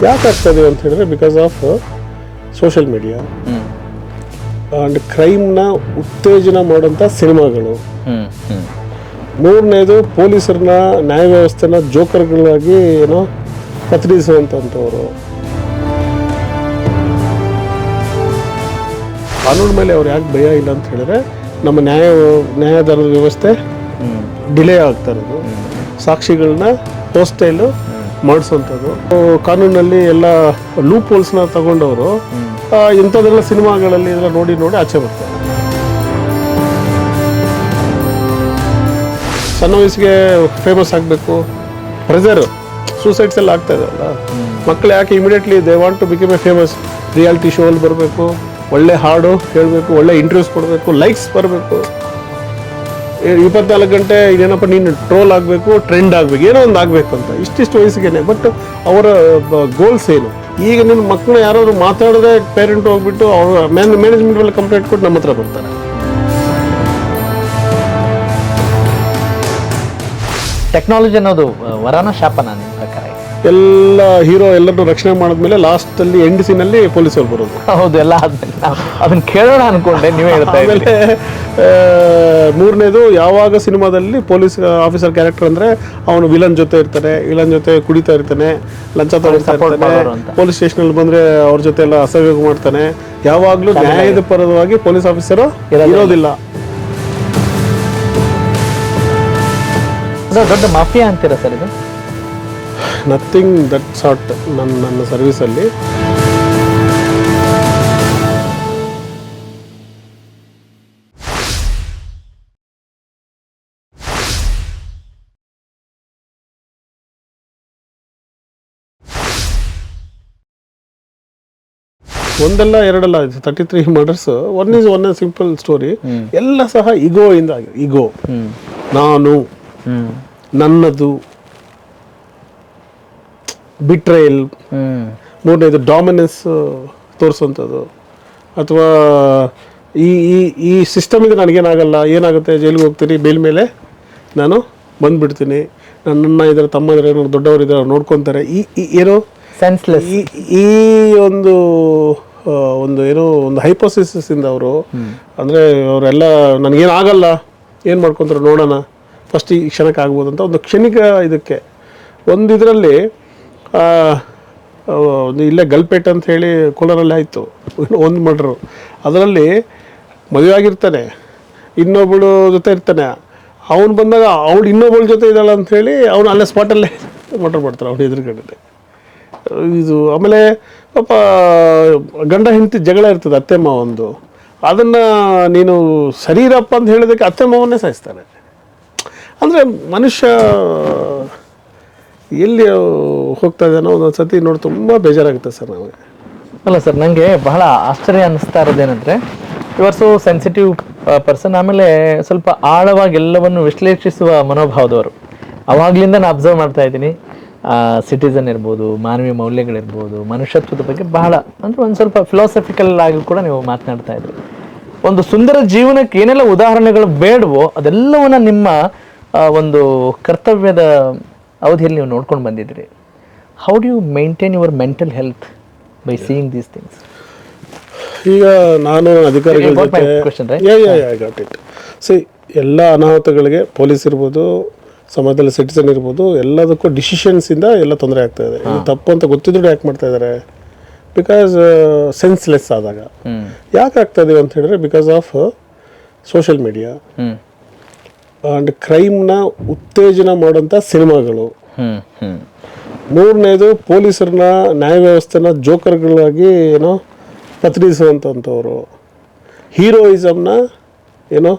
ಯಾಕೆ ಆಗ್ತದೆ ಅಂತ ಹೇಳಿದ್ರೆ because of social media and ಕ್ರೈಮ್ನ ಉತ್ತೇಜನ ಮಾಡೋಂಥ ಸಿನಿಮಾಗಳು. ಮೂರನೇದು ಪೊಲೀಸರನ್ನ ನ್ಯಾಯ ವ್ಯವಸ್ಥೆನ ಜೋಕರ್ಗಳಾಗಿ ಏನೋ ಪ್ರತಿನಿಧಿಸುವಂಥವ್ರು. ಕಾನೂನು ಮೇಲೆ ಅವ್ರು ಯಾಕೆ ಭಯ ಇಲ್ಲ ಅಂತ ಹೇಳಿದ್ರೆ ನಮ್ಮ ನ್ಯಾಯದಾನದ ವ್ಯವಸ್ಥೆ ಡಿಲೇ ಆಗ್ತಾ ಇರೋದು, ಸಾಕ್ಷಿಗಳನ್ನ ಹೋಸ್ಟೈಲು ಮಾಡಿಸುವಂಥದ್ದು. ಕಾನೂನಲ್ಲಿ ಎಲ್ಲ ಲೂಪ್ ಹೋಲ್ಸ್ನ ತಗೊಂಡವರು ಇಂಥದ್ದೆಲ್ಲ ಸಿನಿಮಾಗಳಲ್ಲಿ ಇದೆಲ್ಲ ನೋಡಿ ಆಚೆ ಬರ್ತಾರೆ. ಸಣ್ಣ ವಯಸ್ಸಿಗೆ ಫೇಮಸ್ ಆಗಬೇಕು, ಪ್ರೆಸರು, ಸೂಸೈಡ್ಸ್ ಎಲ್ಲ ಆಗ್ತಾ ಇದಾವಲ್ಲ. ಮಕ್ಕಳು ಯಾಕೆ immediately they want to become a famous, reality show ಅಲ್ಲಿ ಬರಬೇಕು, ಒಳ್ಳೆ ಹಾಡು ಹೇಳಬೇಕು, ಒಳ್ಳೆ ಇಂಟರ್ವ್ಯೂಸ್ ಕೊಡಬೇಕು, ಲೈಕ್ಸ್ ಬರಬೇಕು, 24 ಗಂಟೆ ಇದೇನಪ್ಪ ನೀನು ಟ್ರೋಲ್ ಆಗಬೇಕು, ಟ್ರೆಂಡ್ ಆಗಬೇಕು, ಏನೋ ಒಂದು ಆಗಬೇಕು ಅಂತ ಇಷ್ಟಿಷ್ಟು ವಯಸ್ಸಿಗೆ. ಬಟ್ ಅವರ ಗೋಲ್ಸ್ ಏನು? ಈಗ ನಿಮ್ಮ ಮಕ್ಕಳು ಯಾರಾದ್ರು ಮಾತಾಡಿದ್ರೆ ಪೇರೆಂಟ್ ಹೋಗ್ಬಿಟ್ಟು ಅವ್ರ ಮ್ಯಾನೇಜ್ಮೆಂಟ್ ಮೇಲೆ ಕಂಪ್ಲೇಂಟ್ ಕೊಟ್ಟು ನಮ್ಮ ಹತ್ರ ಬರ್ತಾರೆ. ಟೆಕ್ನಾಲಜಿ ಅನ್ನೋದು ವರನ ಶಾಪನ ನಿಮ್ಮ ಪ್ರಕಾರ? ಎಲ್ಲ ಹೀರೋ ಎಲ್ಲರನ್ನೂ ರಕ್ಷಣೆ ಮಾಡಿದ್ಮೇಲೆ ಲಾಸ್ಟಲ್ಲಿ ಎಂಡ್ ಸೀನಲ್ಲಿ ಪೊಲೀಸರು ಬರೋದು. ಹೌದು, ಎಲ್ಲ ಆದ್ಮೇಲೆ ಅದನ್ನ ಕೇಳೋಣ ಅನ್ಕೊಂಡೆ, ನೀವೇ ಹೇಳ್ತಾ ಇದ್ದೀರಿ. ಆಮೇಲೆ ಮೂರನೇದು, ಯಾವಾಗ ಸಿನಿಮಾದಲ್ಲಿ ಪೊಲೀಸ್ ಆಫೀಸರ್ ಕ್ಯಾರೆಕ್ಟರ್ ಅಂದ್ರೆ ಅವನು ವಿಲನ್ ಜೊತೆ ಇರ್ತಾನೆ, ವಿಲನ್ ಜೊತೆ ಕುಡಿತಾ ಇರ್ತಾನೆ, ಲಂಚ ತಗೊಳ್ತಾ ಇರ್ತಾನೆ, ಪೊಲೀಸ್ ಸ್ಟೇಷನ್ ಅಲ್ಲಿ ಬಂದ್ರೆ ಅವ್ರ ಜೊತೆ ಎಲ್ಲ ಅಸಹ್ಯ ಮಾಡ್ತಾನೆ. ಯಾವಾಗ್ಲೂ ನ್ಯಾಯದ ಪರವಾಗಿ ಪೊಲೀಸ್ ಆಫೀಸರ್ ಇರೋದಿಲ್ಲ. ದೊಡ್ಡ ಮಾಫಿಯಾ ಅಂತೀರಾ ಸರ್ ಇದು? Nothing that sort. ನನ್ನ ಸರ್ವಿಸಲ್ಲಿ ಒಂದಲ್ಲ ಎರಡಲ್ಲ, 33 ಮರ್ಡರ್ಸ್. One simple story. ಎಲ್ಲ ಸಹ ಇಗೋ ಇಂದ. ಇಗೋ, ನಾನು, ನನ್ನದು, ಬಿಟ್ರೇಯಲ್. ಮೂರನೇದು ಡಾಮಿನೆನ್ಸ್ ತೋರಿಸುವಂಥದ್ದು. ಅಥವಾ ಈ ಸಿಸ್ಟಮಿಗೆ ನನಗೇನಾಗಲ್ಲ, ಏನಾಗುತ್ತೆ, ಜೈಲಿಗೆ ಹೋಗ್ತೀನಿ, ಬೇಲ್ ಮೇಲೆ ನಾನು ಬಂದುಬಿಡ್ತೀನಿ, ನನ್ನನ್ನು ಇದರ ತಮ್ಮಂದ್ರೆ ಏನಾದ್ರು ದೊಡ್ಡವರಿದ್ದಾರೆ ನೋಡ್ಕೊತಾರೆ, ಏನೋ ಸೆನ್ಸ್ಲೆಸ್. ಈ ಒಂದು ಏನೋ ಒಂದು ಹೈಪೋಸಿಸ್ ಇಂದ ಅವರು, ಅಂದರೆ ಅವರೆಲ್ಲ ನನಗೇನಾಗಲ್ಲ, ಏನು ಮಾಡ್ಕೊತಾರೆ ನೋಡೋಣ, ಫಸ್ಟ್ ಈ ಕ್ಷಣಕ್ಕೆ ಆಗ್ಬೋದು ಅಂತ ಒಂದು ಕ್ಷಣಿಕ ಇದಕ್ಕೆ. ಒಂದು ಇದರಲ್ಲಿ ಒಂದು ಇಲ್ಲೇ ಗಲ್ಪೇಟ್ ಅಂತ ಹೇಳಿ ಕೋಲಾರಲ್ಲಿ ಆಯಿತು ಒಂದು ಮರ್ಡ್ರು. ಅದರಲ್ಲಿ ಮದುವೆ ಆಗಿರ್ತಾನೆ, ಇನ್ನೊಬ್ಬಳು ಜೊತೆ ಇರ್ತಾನೆ, ಅವನು ಬಂದಾಗ ಅವಳು ಇನ್ನೊಬ್ಬಳ ಜೊತೆ ಇದ್ದಾಳೆ ಅಂಥೇಳಿ ಅವನು ಅಲ್ಲೇ ಸ್ಪಾಟಲ್ಲೇ ಮರ್ಡರ್ ಮಾಡ್ತಾರೆ ಅವನು ಎದುರುಗಡೆ. ಇದು ಆಮೇಲೆ ಪಾಪ ಗಂಡ ಹೆಂಡತಿ ಜಗಳ ಇರ್ತದೆ, ಅತ್ತೆ ಮಾವ ಒಂದು. ಅದನ್ನು ನೀನು ಸರಿರಪ್ಪ ಅಂತ ಹೇಳಿದಕ್ಕೆ ಅತ್ತೆ ಮಾವನ್ನೇ ಸಾಯಿಸ್ತಾನೆ. ಅಂದರೆ ಮನುಷ್ಯ ಎಲ್ಲಿ ಹೋಗ್ತಾ ಇದ್ದಾನೋ ಒಂದೊಂದು ಸತಿ ನೋಡಿ ತುಂಬ ಬೇಜಾರಾಗುತ್ತೆ ಸರ್ ನಮಗೆ. ಅಲ್ಲ ಸರ್, ನನಗೆ ಬಹಳ ಆಶ್ಚರ್ಯ ಅನ್ನಿಸ್ತಾ ಇರೋದೇನೆಂದರೆ, ಇವರ್ಸು ಸೆನ್ಸಿಟಿವ್ ಪರ್ಸನ್, ಆಮೇಲೆ ಸ್ವಲ್ಪ ಆಳವಾಗಿ ಎಲ್ಲವನ್ನು ವಿಶ್ಲೇಷಿಸುವ ಮನೋಭಾವದವರು. ಅವಾಗಲಿಂದ ನಾನು ಅಬ್ಸರ್ವ್ ಮಾಡ್ತಾ ಇದ್ದೀನಿ. ಸಿಟಿಸನ್ ಇರ್ಬೋದು, ಮಾನವೀಯ ಮೌಲ್ಯಗಳಿರ್ಬೋದು, ಮನುಷ್ಯತ್ವದ ಬಗ್ಗೆ ಬಹಳ ಅಂದರೆ ಒಂದು ಸ್ವಲ್ಪ ಫಿಲಾಸಫಿಕಲ್ ಆಗಿ ಕೂಡ ನೀವು ಮಾತನಾಡ್ತಾ ಇದ್ರಿ. ಒಂದು ಸುಂದರ ಜೀವನಕ್ಕೆ ಏನೆಲ್ಲ ಉದಾಹರಣೆಗಳು ಬೇಡವೋ ಅದೆಲ್ಲವನ್ನ ನಿಮ್ಮ ಒಂದು ಕರ್ತವ್ಯದ ಅವಧಿಯಲ್ಲಿ ನೀವು ನೋಡ್ಕೊಂಡು ಬಂದಿದ್ದೀರಿ. How do you maintain your mental health by seeing these things? ಈಗ ನಾನು ಅಧಿಕಾರಿಗಳ ಜೊತೆ ಎಲ್ಲ ಅನಾಹುತಗಳಿಗೆ ಪೊಲೀಸ್ ಇರ್ಬೋದು, ಸಮಾಜದಲ್ಲಿ ಸಿಟಿಸನ್ ಇರ್ಬೋದು, ಎಲ್ಲದಕ್ಕೂ ಡಿಸಿಷನ್ಸಿಂದ ಎಲ್ಲ ತೊಂದರೆ ಆಗ್ತಾ ಇದೆ. ಇದು ತಪ್ಪು ಅಂತ ಗೊತ್ತಿದ್ರು ಯಾಕೆ ಮಾಡ್ತಾ ಇದ್ದಾರೆ? ಬಿಕಾಸ್ ಸೆನ್ಸ್ಲೆಸ್ ಆದಾಗ. ಯಾಕೆ ಆಗ್ತಾ ಇದೀವಿ ಅಂತ ಹೇಳಿದ್ರೆ because of social media and ಕ್ರೈಮ್ನ ಉತ್ತೇಜನ ಮಾಡೋಂಥ ಸಿನಿಮಾಗಳು. ಮೂರನೇದು ಪೊಲೀಸರನ್ನ ನ್ಯಾಯ ವ್ಯವಸ್ಥೆನ ಜೋಕರ್ಗಳಾಗಿ ಏನೋ ಪ್ರತಿನಿಧಿಸುವಂಥವ್ರು. ಹೀರೋಯಿಸಮ್ನ ಏನೋ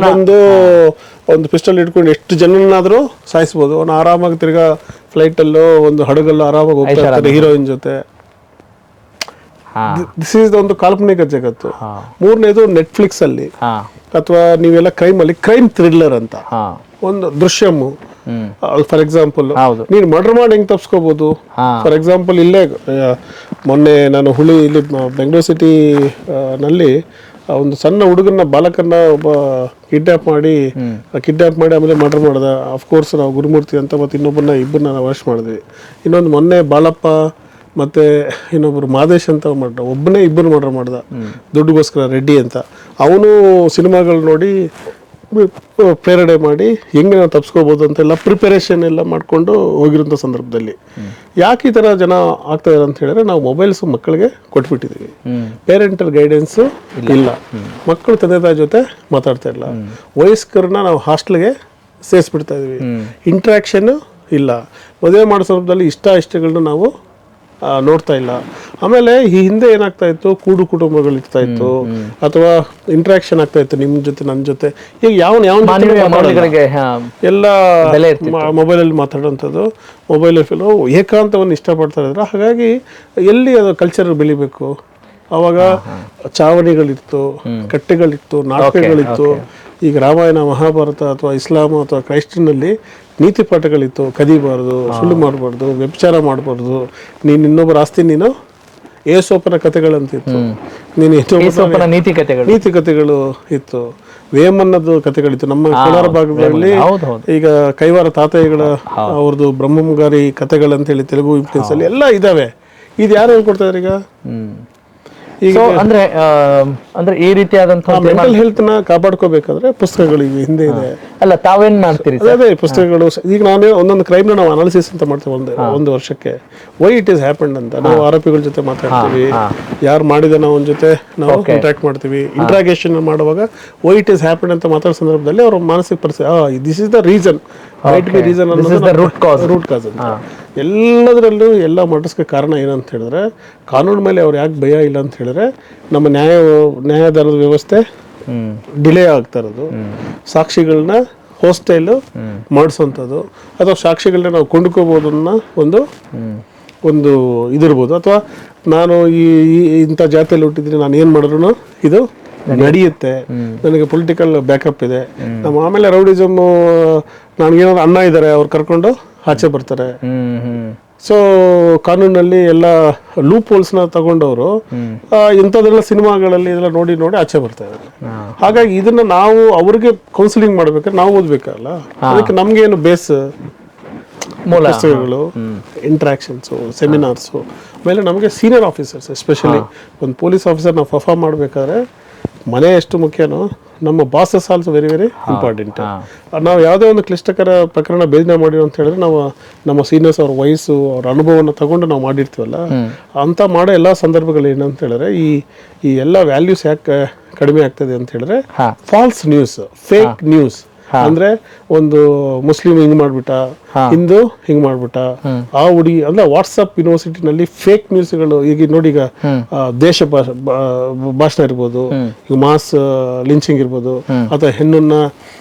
ಬಂದು ಒಂದು ಪಿಸ್ಟಲ್ ಇಟ್ಕೊಂಡು ಎಷ್ಟು ಜನನಾದರೂ ಸಾಯಿಸ್ಬೋದು. ಅವನು ಆರಾಮಾಗಿ ತಿರ್ಗಾ ಫ್ಲೈಟಲ್ಲೋ ಒಂದು ಹಡಗಲ್ಲೋ ಆರಾಮಾಗಿ ಹೋಗ್ತಾ ಇರ್ತಾರೆ ಹೀರೋಯಿನ್ ಜೊತೆ. ದಿಸ್ ಈಸ್ ಒಂದು ಕಾಲ್ಪನಿಕ ಜಗತ್ತು. ಮೂರನೇದು ನೆಟ್ಫ್ಲಿಕ್ಸ್ ಅಲ್ಲಿ ಅಥವಾ ನೀವೆಲ್ಲ ಕ್ರೈಮ್ ಥ್ರಿಲ್ಲರ್ ಅಂತ ಒಂದು ದೃಶ್ಯಮು. ಫಾರ್ ಎಕ್ಸಾಂಪಲ್ ನೀನು ಮರ್ಡರ್ ಮಾಡಿ ಹೆಂಗ್ ತಪ್ಸ್ಕೋಬಹುದು? ಫಾರ್ ಎಕ್ಸಾಂಪಲ್ ಇಲ್ಲೇ ಮೊನ್ನೆ ನಾನು ಇಲ್ಲಿ ಬೆಂಗಳೂರು ಸಿಟಿ ನಲ್ಲಿ ಒಂದು ಸಣ್ಣ ಹುಡುಗನ ಬಾಲಕನ್ನ ಒಬ್ಬ ಕಿಡ್ನಾಪ್ ಮಾಡಿ ಆಮೇಲೆ ಮರ್ಡರ್ ಮಾಡ್ದ. ಅಫ್ಕೋರ್ಸ್ ನಾವು ಗುರುಮೂರ್ತಿ ಅಂತ ಮತ್ತು ಇಬ್ಬರನ್ನ ನಾವು ಅರೆಸ್ಟ್ ಮಾಡಿದ್ವಿ. ಇನ್ನೊಂದು ಮೊನ್ನೆ ಬಾಳಪ್ಪ ಮತ್ತು ಇನ್ನೊಬ್ಬರು ಮಾದೇಶ್ ಅಂತ ಒಬ್ಬನೇ ಇಬ್ಬರು ಮರ್ಡರ್ ಮಾಡ್ದ ದುಡ್ಡುಗೋಸ್ಕರ, ರೆಡ್ಡಿ ಅಂತ. ಅವನು ಸಿನಿಮಾಗಳು ನೋಡಿ ಪ್ರೇರಣೆ ಮಾಡಿ ಹೆಂಗೆ ನಾವು ತಪ್ಪಿಸ್ಕೋಬೋದು ಅಂತೆಲ್ಲ ಪ್ರಿಪರೇಷನ್ ಎಲ್ಲ ಮಾಡಿಕೊಂಡು ಹೋಗಿರೋಂಥ ಸಂದರ್ಭದಲ್ಲಿ ಯಾಕೆ ಈ ಥರ ಜನ ಆಗ್ತಾ ಇದ್ದಾರೆ ಅಂತ ಹೇಳಿದ್ರೆ, ನಾವು ಮೊಬೈಲ್ಸ್ ಮಕ್ಕಳಿಗೆ ಕೊಟ್ಬಿಟ್ಟಿದ್ದೀವಿ. ಪೇರೆಂಟಲ್ ಗೈಡೆನ್ಸು ಇಲ್ಲ, ಮಕ್ಕಳು ತಂದೆ ತಾಯಿ ಜೊತೆ ಮಾತಾಡ್ತಾ ಇಲ್ಲ. ವಯಸ್ಕರನ್ನ ನಾವು ಹಾಸ್ಟೆಲ್ಗೆ ಸೇರಿಸ್ಬಿಡ್ತಾ ಇದೀವಿ. ಇಂಟ್ರಾಕ್ಷನ್ ಇಲ್ಲ. ಮದುವೆ ಮಾಡೋ ಸಂದರ್ಭದಲ್ಲಿ ಇಷ್ಟಗಳನ್ನ ನಾವು ನೋಡ್ತಾ ಇಲ್ಲ. ಆಮೇಲೆ ಈ ಹಿಂದೆ ಏನಾಗ್ತಾ ಇತ್ತು, ಕೂಡು ಕುಟುಂಬಗಳು ಇರ್ತಾ ಇತ್ತು, ಅಥವಾ ಇಂಟ್ರಾಕ್ಷನ್ ಆಗ್ತಾ ಇತ್ತು ನಿಮ್ಮ ಜೊತೆ ನನ್ನ ಜೊತೆ. ಈಗ ಯಾವ ಎಲ್ಲ ಮೊಬೈಲಲ್ಲಿ ಮಾತಾಡೋಂಥದ್ದು, ಮೊಬೈಲಲ್ಲಿ ಏಕಾಂತವನ್ನು ಇಷ್ಟಪಡ್ತಾ ಇದ್ರು. ಹಾಗಾಗಿ ಎಲ್ಲಿ ಅದು ಕಲ್ಚರ್ ಬೆಳಿಬೇಕು? ಅವಾಗ ಚಾವಣಿಗಳಿತ್ತು, ಕಟ್ಟೆಗಳಿತ್ತು, ನಾಟಕಗಳಿತ್ತು. ಈಗ ರಾಮಾಯಣ, ಮಹಾಭಾರತ ಅಥವಾ ಇಸ್ಲಾಂ ಅಥವಾ ಕ್ರೈಸ್ತನಲ್ಲಿ ನೀತಿ ಪಾಠಗಳಿತ್ತು. ಕದಿಬಾರ್ದು, ಸುಳ್ಳು ಮಾಡಬಾರ್ದು, ವ್ಯಭಿಚಾರ ಮಾಡಬಾರ್ದು, ನೀನು ಇನ್ನೊಬ್ಬರ ಆಸ್ತಿ ನೀನು ಏಸೋಪನ ಕಥೆಗಳಂತಿತ್ತು, ನೀನು ನೀತಿ ಕಥೆಗಳು ಇತ್ತು. ವೇಮನ್ನದ ಕಥೆಗಳಿತ್ತು. ನಮ್ಮ ಕೋಲಾರ ಭಾಗದಲ್ಲಿ ಈಗ ಕೈವಾರ ತಾತಯ್ಯಗಳ ಅವ್ರದ್ದು ಬ್ರಹ್ಮಂಗಾರಿ ಕಥೆಗಳಂತೇಳಿ ತೆಲುಗು ಇನ್ಫ್ಲೂಯೆನ್ಸ್ ಅಲ್ಲಿ ಎಲ್ಲ ಇದಾವೆ. ಇದು ಯಾರು ಹೇಳ್ಕೊಡ್ತಾ ಇದ್ದಾರೆ ಈಗ? ಅಂದ್ರೆ ಈ ರೀತಿಯಾದಂತಹ ಮೆಂಟಲ್ ಹೆಲ್ತ್ ನ ಕಾಪಾಡ್ಕೋಬೇಕಾದ್ರೆ ಪುಸ್ತಕಗಳು ಈಗ ಹಿಂದೆ ಇದೆ. ಅಲ್ಲ, ತಾವೇನ್ ಮಾಡ್ತೀರಿ? ಅದೇ ಪುಸ್ತಕಗಳು. ಈಗ ನಾನು ಒಂದೊಂದು ಕ್ರೈಮ್ ನಾವು ಅನಾಲಿಸಿಸ್ ಅಂತ ಮಾಡ್ತೇವೆ ಒಂದು ವರ್ಷಕ್ಕೆ. ವೈ ಇಟ್ ಈಸ್ ಹ್ಯಾಪನ್ಡ್ ಅಂತ ನಾವು ಆರೋಪಿಗಳ ಜೊತೆ ಮಾತಾಡ್ತೀವಿ, ಯಾರು ಮಾಡಿದ ಅವನ ಜೊತೆ ನಾವು ಇಂಟ್ರಾಕ್ಟ್ ಮಾಡ್ತೀವಿ. ಇಂಟ್ರಾಗೇಷನ್ ಮಾಡುವಾಗ ವೈ ಇಟ್ ಈಸ್ ಹ್ಯಾಪನ್ಡ್ ಅಂತ ಮಾತಾಡೋ ಸಂದರ್ಭದಲ್ಲಿ ಅವ್ರ ಮಾನಸಿಕ ಪರಿಸ್ಥಿತಿ, this is the reason, might be reason ಅನ್ನೋದು ರೂಟ್ ಕಾಸ್ ಅಂತ. ಎಲ್ಲದರಲ್ಲೂ ಎಲ್ಲ ಮರ್ಡರ್ಸ್ಗೆ ಕಾರಣ ಏನಂತ ಹೇಳಿದ್ರೆ, ಕಾನೂನು ಮೇಲೆ ಅವ್ರು ಯಾಕೆ ಭಯ ಇಲ್ಲ ಅಂತ ಹೇಳಿದ್ರೆ, ನಮ್ಮ ನ್ಯಾಯದಾನದ ವ್ಯವಸ್ಥೆ ಡಿಲೇ ಆಗ್ತಾ ಇರೋದು, ಸಾಕ್ಷಿಗಳನ್ನ ಹೋಸ್ಟೈಲು ಮಾಡಿಸೋಂಥದ್ದು, ಅಥವಾ ಸಾಕ್ಷಿಗಳನ್ನ ನಾವು ಕೊಂಡ್ಕೋಬೋದು ಅನ್ನೋ ಒಂದು ಇದಿರ್ಬೋದು. ಅಥವಾ ನಾನು ಇಂಥ ಜಾತಿಯಲ್ಲಿ ಹುಟ್ಟಿದ್ದೀನಿ, ನಾನು ಏನು ಮಾಡಿದ್ರು ಇದು ನಡೆಯುತ್ತೆ, ನನಗೆ ಪೊಲಿಟಿಕಲ್ ಬ್ಯಾಕಪ್ ಇದೆ. ನಮ್ಮ ಆಮೇಲೆ ರೌಡಿಸಮ್, ನನಗೇನಾದ್ರು ಅಣ್ಣ ಇದ್ದಾರೆ, ಅವ್ರು ಕರ್ಕೊಂಡು ಆಚೆ ಬರ್ತಾರೆ. ಸೊ ಕಾನೂನಲ್ಲಿ ಎಲ್ಲ ಲೂಪ್ ಹೋಲ್ಸ್ನ ತಗೊಂಡವರು ಇಂಥದ್ದೆಲ್ಲ ಸಿನಿಮಾಗಳಲ್ಲಿ ಇದೆಲ್ಲ ನೋಡಿ ಆಚೆ ಬರ್ತಾ ಇದ್ದಾರೆ. ಹಾಗಾಗಿ ಇದನ್ನ ನಾವು ಅವ್ರಿಗೆ ಕೌನ್ಸಿಲಿಂಗ್ ಮಾಡ್ಬೇಕಾದ್ರೆ ನಾವು ಓದ್ಬೇಕಲ್ಲ. ಅದಕ್ಕೆ ನಮ್ಗೇನು ಬೇಸ್ ಪುಸ್ತಕಗಳು, ಇಂಟ್ರಾಕ್ಷನ್ಸು, ಸೆಮಿನಾರ್ಸು. ಆಮೇಲೆ ನಮಗೆ ಸೀನಿಯರ್ ಆಫೀಸರ್ಸ್, ಎಸ್ಪೆಷಲಿ ಒಂದು ಪೊಲೀಸ್ ಆಫೀಸರ್ ನಾವು ಪರ್ಫಾರ್ಮ್ ಮಾಡಬೇಕಾದ್ರೆ ಮನೆ ಎಷ್ಟು ಮುಖ್ಯನೋ, ನಮ್ಮ bosses also very very important. ನಾವು ಯಾವುದೇ ಒಂದು ಕ್ಲಿಷ್ಟಕರ ಪ್ರಕರಣ ಬೇಜನೆ ಮಾಡಿರೋ ಅಂತ ಹೇಳಿದ್ರೆ, ನಾವು ನಮ್ಮ ಸೀನಿಯರ್ಸ್ ಅವ್ರ ವಯಸ್ಸು, ಅವ್ರ ಅನುಭವನ ತಗೊಂಡು ನಾವು ಮಾಡಿರ್ತೀವಲ್ಲ, ಅಂತ ಮಾಡೋ ಎಲ್ಲ ಸಂದರ್ಭಗಳು ಏನಂತ ಹೇಳಿದ್ರೆ, ಈ ಎಲ್ಲ ವ್ಯಾಲ್ಯೂಸ್ ಯಾಕೆ ಕಡಿಮೆ ಆಗ್ತದೆ ಅಂತ ಹೇಳಿದ್ರೆ, ಫಾಲ್ಸ್ ನ್ಯೂಸ್, ಫೇಕ್ ನ್ಯೂಸ್. ಅಂದ್ರೆ ಒಂದು ಮುಸ್ಲಿಂ ಹಿಂಗ್ ಮಾಡ್ಬಿಟ್ಟ, ಹಿಂದೂ ಹಿಂಗ್ ಮಾಡ್ಬಿಟ್ಟ, ಆ ಹುಡುಗಿ ಅಂದ್ರೆ ವಾಟ್ಸಪ್ ಯೂನಿವರ್ಸಿಟಿನಲ್ಲಿ ಫೇಕ್ ನ್ಯೂಸ್ಗಳು. ಈಗ ನೋಡಿ, ಈಗ ದೇಶ ಭಾಷಣ ಇರ್ಬೋದು, ಈಗ ಮಾಸ್ ಲಿಂಚಿಂಗ್ ಇರ್ಬೋದು, ಅಥವಾ ಹೆಣ್ಣನ್ನ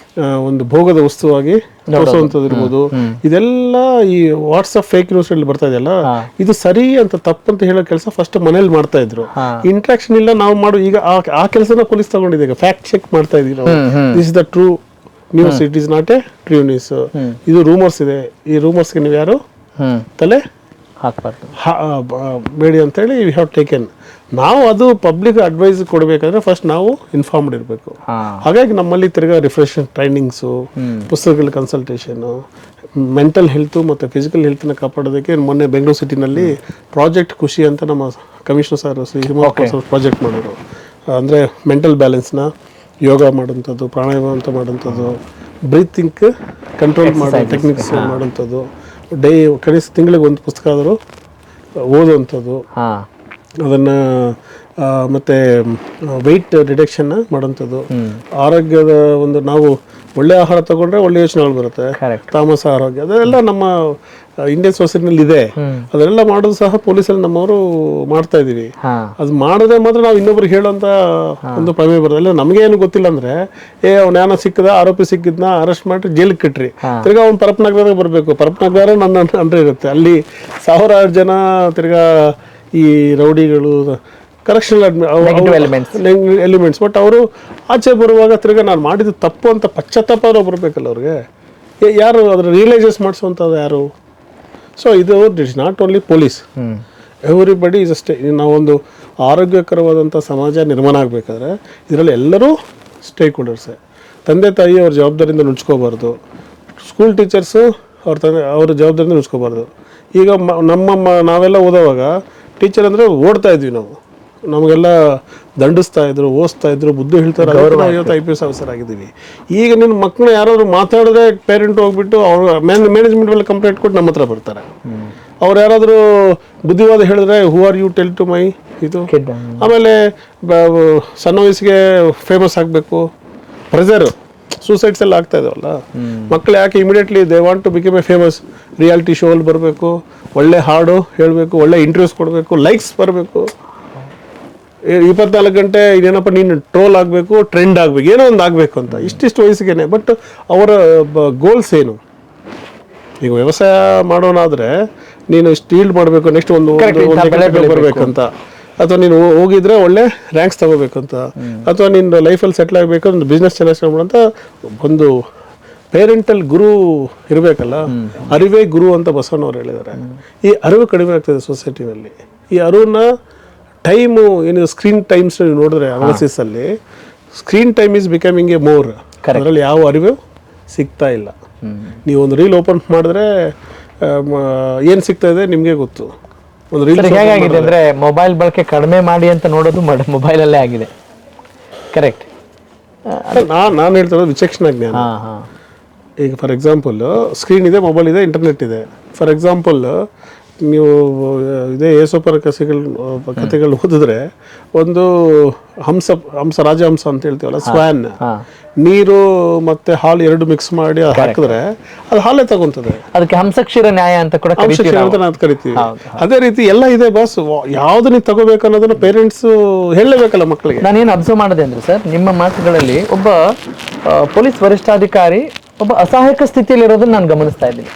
ಒಂದು ಭೋಗದ ವಸ್ತುವಾಗಿ ತೋರಿಸುವಂಥದ್ದು ಇರ್ಬೋದು. ಇದೆಲ್ಲ ಈ ವಾಟ್ಸಪ್ ಫೇಕ್ ನ್ಯೂಸ್ ಅಲ್ಲಿ ಬರ್ತಾ ಇದೆಯಲ್ಲ, ಇದು ಸರಿ ಅಂತ ತಪ್ಪಂತ ಹೇಳೋ ಕೆಲಸ ಫಸ್ಟ್ ಮನೇಲಿ ಮಾಡ್ತಾ ಇದ್ರು. ಇಂಟ್ರಾಕ್ಷನ್ ಇಲ್ಲ ನಾವು ಮಾಡೋ. ಈಗ ಆ ಕೆಲಸನ ಪೊಲೀಸ್ ತಗೊಂಡಿದೆ. ಈಗ ಫ್ಯಾಕ್ಟ್ ಚೆಕ್ ಮಾಡ್ತಾ ಇದೀವಿ ನಾವು. This is the true news, it is not A true news. ಇದು ರೂಮರ್ಸ್ ಇದೆ, ಈ ರೂಮರ್ಸ್ಗೆ ನೀವು ಯಾರು ತಲೆ ಬೇಡಿ ಅಂತೇಳಿ ವಿ ಹ್ಯಾವ್ ಟೇಕೆನ್. ನಾವು ಅದು ಪಬ್ಲಿಕ್ ಅಡ್ವೈಸ್ ಕೊಡಬೇಕಾದ್ರೆ ಫಸ್ಟ್ ನಾವು ಇನ್ಫಾರ್ಮ್ಡ್ ಇರಬೇಕು. ಹಾಗಾಗಿ ನಮ್ಮಲ್ಲಿ ತಿರ್ಗಾ ರಿಫ್ರೆಶ್ ಟ್ರೈನಿಂಗ್ಸು, ಪುಸ್ತಕಗಳ ಕನ್ಸಲ್ಟೇಷನು, ಮೆಂಟಲ್ ಹೆಲ್ತು ಮತ್ತು ಫಿಸಿಕಲ್ ಹೆಲ್ತ್ನ ಕಾಪಾಡೋದಕ್ಕೆ ಮೊನ್ನೆ ಬೆಂಗಳೂರು ಸಿಟಿನಲ್ಲಿ ಪ್ರಾಜೆಕ್ಟ್ ಖುಷಿ ಅಂತ ನಮ್ಮ commissioner sir Shri Himanshu project ಮಾಡೋರು. ಅಂದರೆ ಮೆಂಟಲ್ ಬ್ಯಾಲೆನ್ಸ್ನ ಯೋಗ ಮಾಡೋಂಥದ್ದು, ಪ್ರಾಣಾಯಾಮ ಅಂತ ಮಾಡೋಂಥದ್ದು, ಬ್ರೀತಿಂಗ್ ಕಂಟ್ರೋಲ್ ಮಾಡೋ ಟೆಕ್ನಿಕ್ಸ್ ಮಾಡೋಂಥದ್ದು, ಕನಿಷ್ಠ ತಿಂಗಳಿಗೆ ಒಂದು ಪುಸ್ತಕ ಆದರೂ ಓದುವಂಥದ್ದು, ಅದನ್ನು ಮತ್ತು ವೆಯ್ಟ್ ಡಿಟೆಕ್ಷನ್ನ ಮಾಡೋಂಥದ್ದು, ಆರೋಗ್ಯದ ಒಂದು ನಾವು ಒಳ್ಳೆ ಆಹಾರ ತಗೊಂಡ್ರೆ ಒಳ್ಳೆ ಯೋಚನೆಗಳು ಬರುತ್ತೆ, ತಾಮಸ ಆರೋಗ್ಯ ಅದೆಲ್ಲ ನಮ್ಮ ಇಂಡಿಯನ್ ಸೊಸೈಟಿನಲ್ಲಿ ಇದೆ. ಅದೆಲ್ಲ ಮಾಡೋದು ಸಹ ಪೊಲೀಸಲ್ಲಿ ನಮ್ಮವರು ಮಾಡ್ತಾ ಇದೀವಿ. ಅದು ಮಾಡಿದ್ರೆ ಮಾತ್ರ ನಾವು ಇನ್ನೊಬ್ರಿಗೆ ಹೇಳೋಂಥ ಒಂದು ಪ್ರಮೇಯ ಬರೋದು. ಇಲ್ಲ ನಮಗೇನು ಗೊತ್ತಿಲ್ಲ ಅಂದ್ರೆ, ಅವ್ನ ಸಿಕ್ಕದ, ಆರೋಪಿ ಸಿಕ್ಕಿದ್ನ ಅರೆಸ್ಟ್ ಮಾಡಿ ಜೈಲಿಗೆ ಕಟ್ರಿ, ತಿರ್ಗಾ ಅವ್ನು ಪರಪ್ನಗರ ಬರಬೇಕು. ಪರಪ್ನಗರ ನನ್ನ ಅಂದ್ರೆ ಇರುತ್ತೆ, ಅಲ್ಲಿ ಸಾವಿರಾರು ಜನ ತಿರ್ಗಾ ಈ ರೌಡಿಗಳು, ಕರೆಕ್ಷನಲ್ ಎಲಿಮೆಂಟ್ಸ್. ಬಟ್ ಅವರು ಆಚೆ ಬರುವಾಗ ತಿರ್ಗಾ ನಾನು ಮಾಡಿದ್ದು ತಪ್ಪು ಅಂತ ಪಶ್ಚಾತ್ತಾಪ ಬರಬೇಕಲ್ಲ ಅವ್ರಿಗೆ. ಯಾರು ಅದ್ರ ರಿಯಲೈಸಸ್ ಮಾಡಿಸುವಂಥದ್ದು ಯಾರು? ಸೊ ಇದು it's not only police, everybody is ಅಷ್ಟೇ. ನಾವೊಂದು ಆರೋಗ್ಯಕರವಾದಂಥ ಸಮಾಜ ನಿರ್ಮಾಣ ಆಗಬೇಕಾದ್ರೆ ಇದರಲ್ಲಿ ಎಲ್ಲರೂ ಸ್ಟೇಕ್ ಹೋಲ್ಡರ್ಸೇ. ತಂದೆ ತಾಯಿ ಅವ್ರ ಜವಾಬ್ದಾರಿಯಿಂದ ನುಡ್ಸ್ಕೋಬಾರ್ದು, ಸ್ಕೂಲ್ ಟೀಚರ್ಸು ಅವ್ರ ಜವಾಬ್ದಾರಿಯಿಂದ ನುಡ್ಸ್ಕೋಬಾರ್ದು. ಈಗ ನಾವೆಲ್ಲ ಓದೋವಾಗ ಟೀಚರ್ ಅಂದರೆ ಓಡ್ತಾ ಇದ್ವಿ ನಾವು, ನಮಗೆಲ್ಲ ದಂಡಿಸ್ತಾ ಇದ್ರು, ಓದಿಸ್ತಾ ಇದ್ರು, ಬುದ್ಧಿ ಹೇಳ್ತಾರೆ. ಇವತ್ತು IPS ಆಫೀಸರ್ ಆಗಿದ್ದೀವಿ. ಈಗ ನಿನ್ನ ಮಕ್ಕಳು ಯಾರಾದ್ರು ಮಾತಾಡಿದ್ರೆ ಪೇರೆಂಟ್ ಹೋಗ್ಬಿಟ್ಟು ಅವ್ರ ಮ್ಯಾನೇಜ್ಮೆಂಟ್ ಮೇಲೆ ಕಂಪ್ಲೇಂಟ್ ಕೊಟ್ಟು ನಮ್ಮ ಹತ್ರ ಬರ್ತಾರೆ. ಅವ್ರು ಯಾರಾದರೂ ಬುದ್ಧಿವಾದ ಹೇಳಿದ್ರೆ who are you tell to my ಇದು. ಆಮೇಲೆ ಸಣ್ಣ ವಯಸ್ಸಿಗೆ ಫೇಮಸ್ ಆಗಬೇಕು, ಪ್ರೆಸರು, ಸೂಸೈಡ್ಸ್ ಎಲ್ಲ ಆಗ್ತಾ ಇದಾವಲ್ಲ. ಮಕ್ಕಳು ಯಾಕೆ immediately they want to become a famous, reality show ಅಲ್ಲಿ ಬರಬೇಕು, ಒಳ್ಳೆ ಹಾಡು ಹೇಳಬೇಕು, ಒಳ್ಳೆ ಇಂಟರ್ವ್ಯೂಸ್ ಕೊಡಬೇಕು, ಲೈಕ್ಸ್ ಬರಬೇಕು, 24 ಗಂಟೆ ಇದೇನಪ್ಪ ನೀನು ಟ್ರೋಲ್ ಆಗಬೇಕು, ಟ್ರೆಂಡ್ ಆಗಬೇಕು, ಏನೋ ಒಂದು ಆಗಬೇಕು ಅಂತ ಇಷ್ಟಿಷ್ಟು ವಯಸ್ಸಿಗೆ. ಬಟ್ ಅವರ ಗೋಲ್ಸ್ ಏನು? ಈಗ ವ್ಯವಸಾಯ ಮಾಡೋನಾದ್ರೆ ನೀನು ಸ್ಟೀಲ್ಡ್ ಮಾಡಬೇಕು, ನೆಕ್ಸ್ಟ್ ಒಂದು ಬರಬೇಕಂತ, ಅಥವಾ ನೀನು ಹೋಗಿದ್ರೆ ಒಳ್ಳೆ ರ್ಯಾಂಕ್ಸ್ ತಗೋಬೇಕಂತ, ಅಥವಾ ನಿನ್ನ ಲೈಫಲ್ಲಿ ಸೆಟ್ಲ್ ಆಗಬೇಕು, ಒಂದು ಬಿಸ್ನೆಸ್ ಚೆನ್ನಾಗಿ ಮಾಡೋಂತ ಒಂದು ಪೇರೆಂಟಲ್ ಗುರು ಇರಬೇಕಲ್ಲ. ಅರಿವೇ ಗುರು ಅಂತ ಬಸವಣ್ಣವ್ರು ಹೇಳಿದ್ದಾರೆ. ಈ ಅರಿವು ಕಡಿಮೆ ಆಗ್ತದೆ ಸೊಸೈಟಿನಲ್ಲಿ. ಈ ಅರಿವನ್ನ ಟೈಮು ಏನು ಸ್ಕ್ರೀನ್ ಟೈಮ್ಸ್ ನೀವು ನೋಡಿದ್ರೆ ಅನಾಲಿಸಿಸಲ್ಲಿ screen time is becoming a more. ಅದರಲ್ಲಿ ಯಾವ ಅರಿವು ಸಿಗ್ತಾ ಇಲ್ಲ. ನೀವು ಒಂದು ರೀಲ್ ಓಪನ್ ಮಾಡಿದ್ರೆ ಏನು ಸಿಗ್ತಾ ಇದೆ ನಿಮಗೆ ಗೊತ್ತು. ಒಂದು ರೀಲ್ ಹೇಗಾಗಿದೆ ಅಂದರೆ ಮೊಬೈಲ್ ಬಳಕೆ ಕಡಿಮೆ ಮಾಡಿ ಅಂತ ನೋಡೋದು ಮೊಬೈಲಲ್ಲೇ ಆಗಿದೆ. ಕರೆಕ್ಟ್. ನಾನು ಹೇಳ್ತಾ ಇರೋದು ವಿಚಕ್ಷಣ ಜ್ಞಾನ. ಈಗ ಫಾರ್ ಎಕ್ಸಾಂಪಲ್ ಸ್ಕ್ರೀನ್ ಇದೆ, ಮೊಬೈಲ್ ಇದೆ, ಇಂಟರ್ನೆಟ್ ಇದೆ. ಫಾರ್ ಎಕ್ಸಾಂಪಲ್ ನೀವು ಇದೇ ಏಸೋಪರ ಕಥೆಗಳು ಓದಿದ್ರೆ ಒಂದು ಹಂಸ ರಾಜಹಂಸ ಅಂತ ಹೇಳ್ತೀವಲ್ಲ, ಸ್ವಾನ್, ನೀರು ಮತ್ತೆ ಹಾಲು ಎರಡು ಮಿಕ್ಸ್ ಮಾಡಿ ಹಾಕಿದ್ರೆ ಅದು ಹಾಲೇ ತಗೊಂತದೆ. ಅದಕ್ಕೆ ಹಂಸಕ್ಷೀರ ನ್ಯಾಯ ಅಂತ ಕೂಡ ಕರಿತೀವಿ. ಅದೇ ರೀತಿ ಎಲ್ಲ ಇದೆ ಬಾಸ್. ಯಾವ್ದು ನೀವು ತಗೋಬೇಕು ಅನ್ನೋದನ್ನ ಪೇರೆಂಟ್ಸ್ ಹೇಳಲೇಬೇಕಲ್ಲ ಮಕ್ಕಳಿಗೆ. ನಾನೇನು ಅಬ್ಸರ್ವ್ ಮಾಡಿದೆ ಅಂದ್ರೆ ಸರ್, ನಿಮ್ಮ ಮಾತುಗಳಲ್ಲಿ ಒಬ್ಬ ಪೊಲೀಸ್ ವರಿಷ್ಠಾಧಿಕಾರಿ ಒಬ್ಬ ಅಸಹಾಯಕ ಸ್ಥಿತಿಯಲ್ಲಿ ಇರೋದನ್ನ ನಾನು ಗಮನಿಸ್ತಾ ಇದ್ದೀನಿ.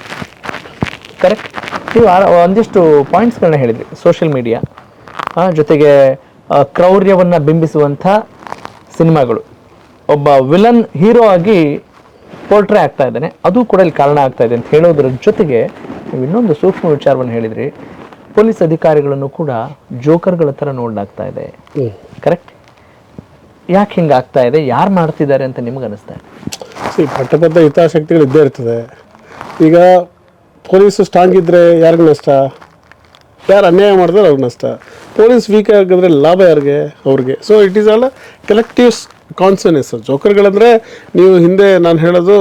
ಕರೆಕ್ಟ್. ನೀವು ಒಂದಿಷ್ಟು ಪಾಯಿಂಟ್ಸ್ಗಳನ್ನ ಹೇಳಿದ್ರಿ. ಸೋಷಿಯಲ್ ಮೀಡಿಯಾ ಜೊತೆಗೆ ಕ್ರೌರ್ಯವನ್ನು ಬಿಂಬಿಸುವಂಥ ಸಿನಿಮಾಗಳು, ಒಬ್ಬ ವಿಲನ್ ಹೀರೋ ಆಗಿ ಪೋರ್ಟ್ರೇ ಆಗ್ತಾ ಇದ್ದಾನೆ, ಅದು ಕೂಡ ಇಲ್ಲಿ ಕಾರಣ ಆಗ್ತಾ ಇದೆ ಅಂತ ಹೇಳೋದ್ರ ಜೊತೆಗೆ ನೀವು ಇನ್ನೊಂದು ಸೂಕ್ಷ್ಮ ವಿಚಾರವನ್ನು ಹೇಳಿದ್ರಿ. ಪೊಲೀಸ್ ಅಧಿಕಾರಿಗಳನ್ನು ಕೂಡ ಜೋಕರ್ಗಳ ಥರ ನೋಡಲಾಗ್ತಾ ಇದೆ. ಕರೆಕ್ಟ್. ಯಾಕೆ ಹಿಂಗೆ ಆಗ್ತಾ ಇದೆ? ಯಾರು ಮಾಡ್ತಿದ್ದಾರೆ ಅಂತ ನಿಮ್ಗೆ ಅನಿಸ್ತಾ ಇದೆ? ಪಟ್ಟಬದ್ಧ ಹಿತಾಸಕ್ತಿಗಳು ಇದ್ದೇ ಇರ್ತದೆ. ಈಗ ಪೊಲೀಸು ಸ್ಟ್ರಾಂಗ್ ಇದ್ದರೆ ಯಾರಿಗೆ ನಷ್ಟ? ಯಾರು ಅನ್ಯಾಯ ಮಾಡಿದ್ರೆ ಅವ್ರಿಗೆ ನಷ್ಟ. ಪೊಲೀಸ್ ವೀಕ್ ಆಗಿದ್ರೆ ಲಾಭ ಯಾರಿಗೆ? ಅವ್ರಿಗೆ. So it is all collective concerns. ಜೋಕರ್ಗಳಂದರೆ ನೀವು ಹಿಂದೆ ನಾನು ಹೇಳೋದು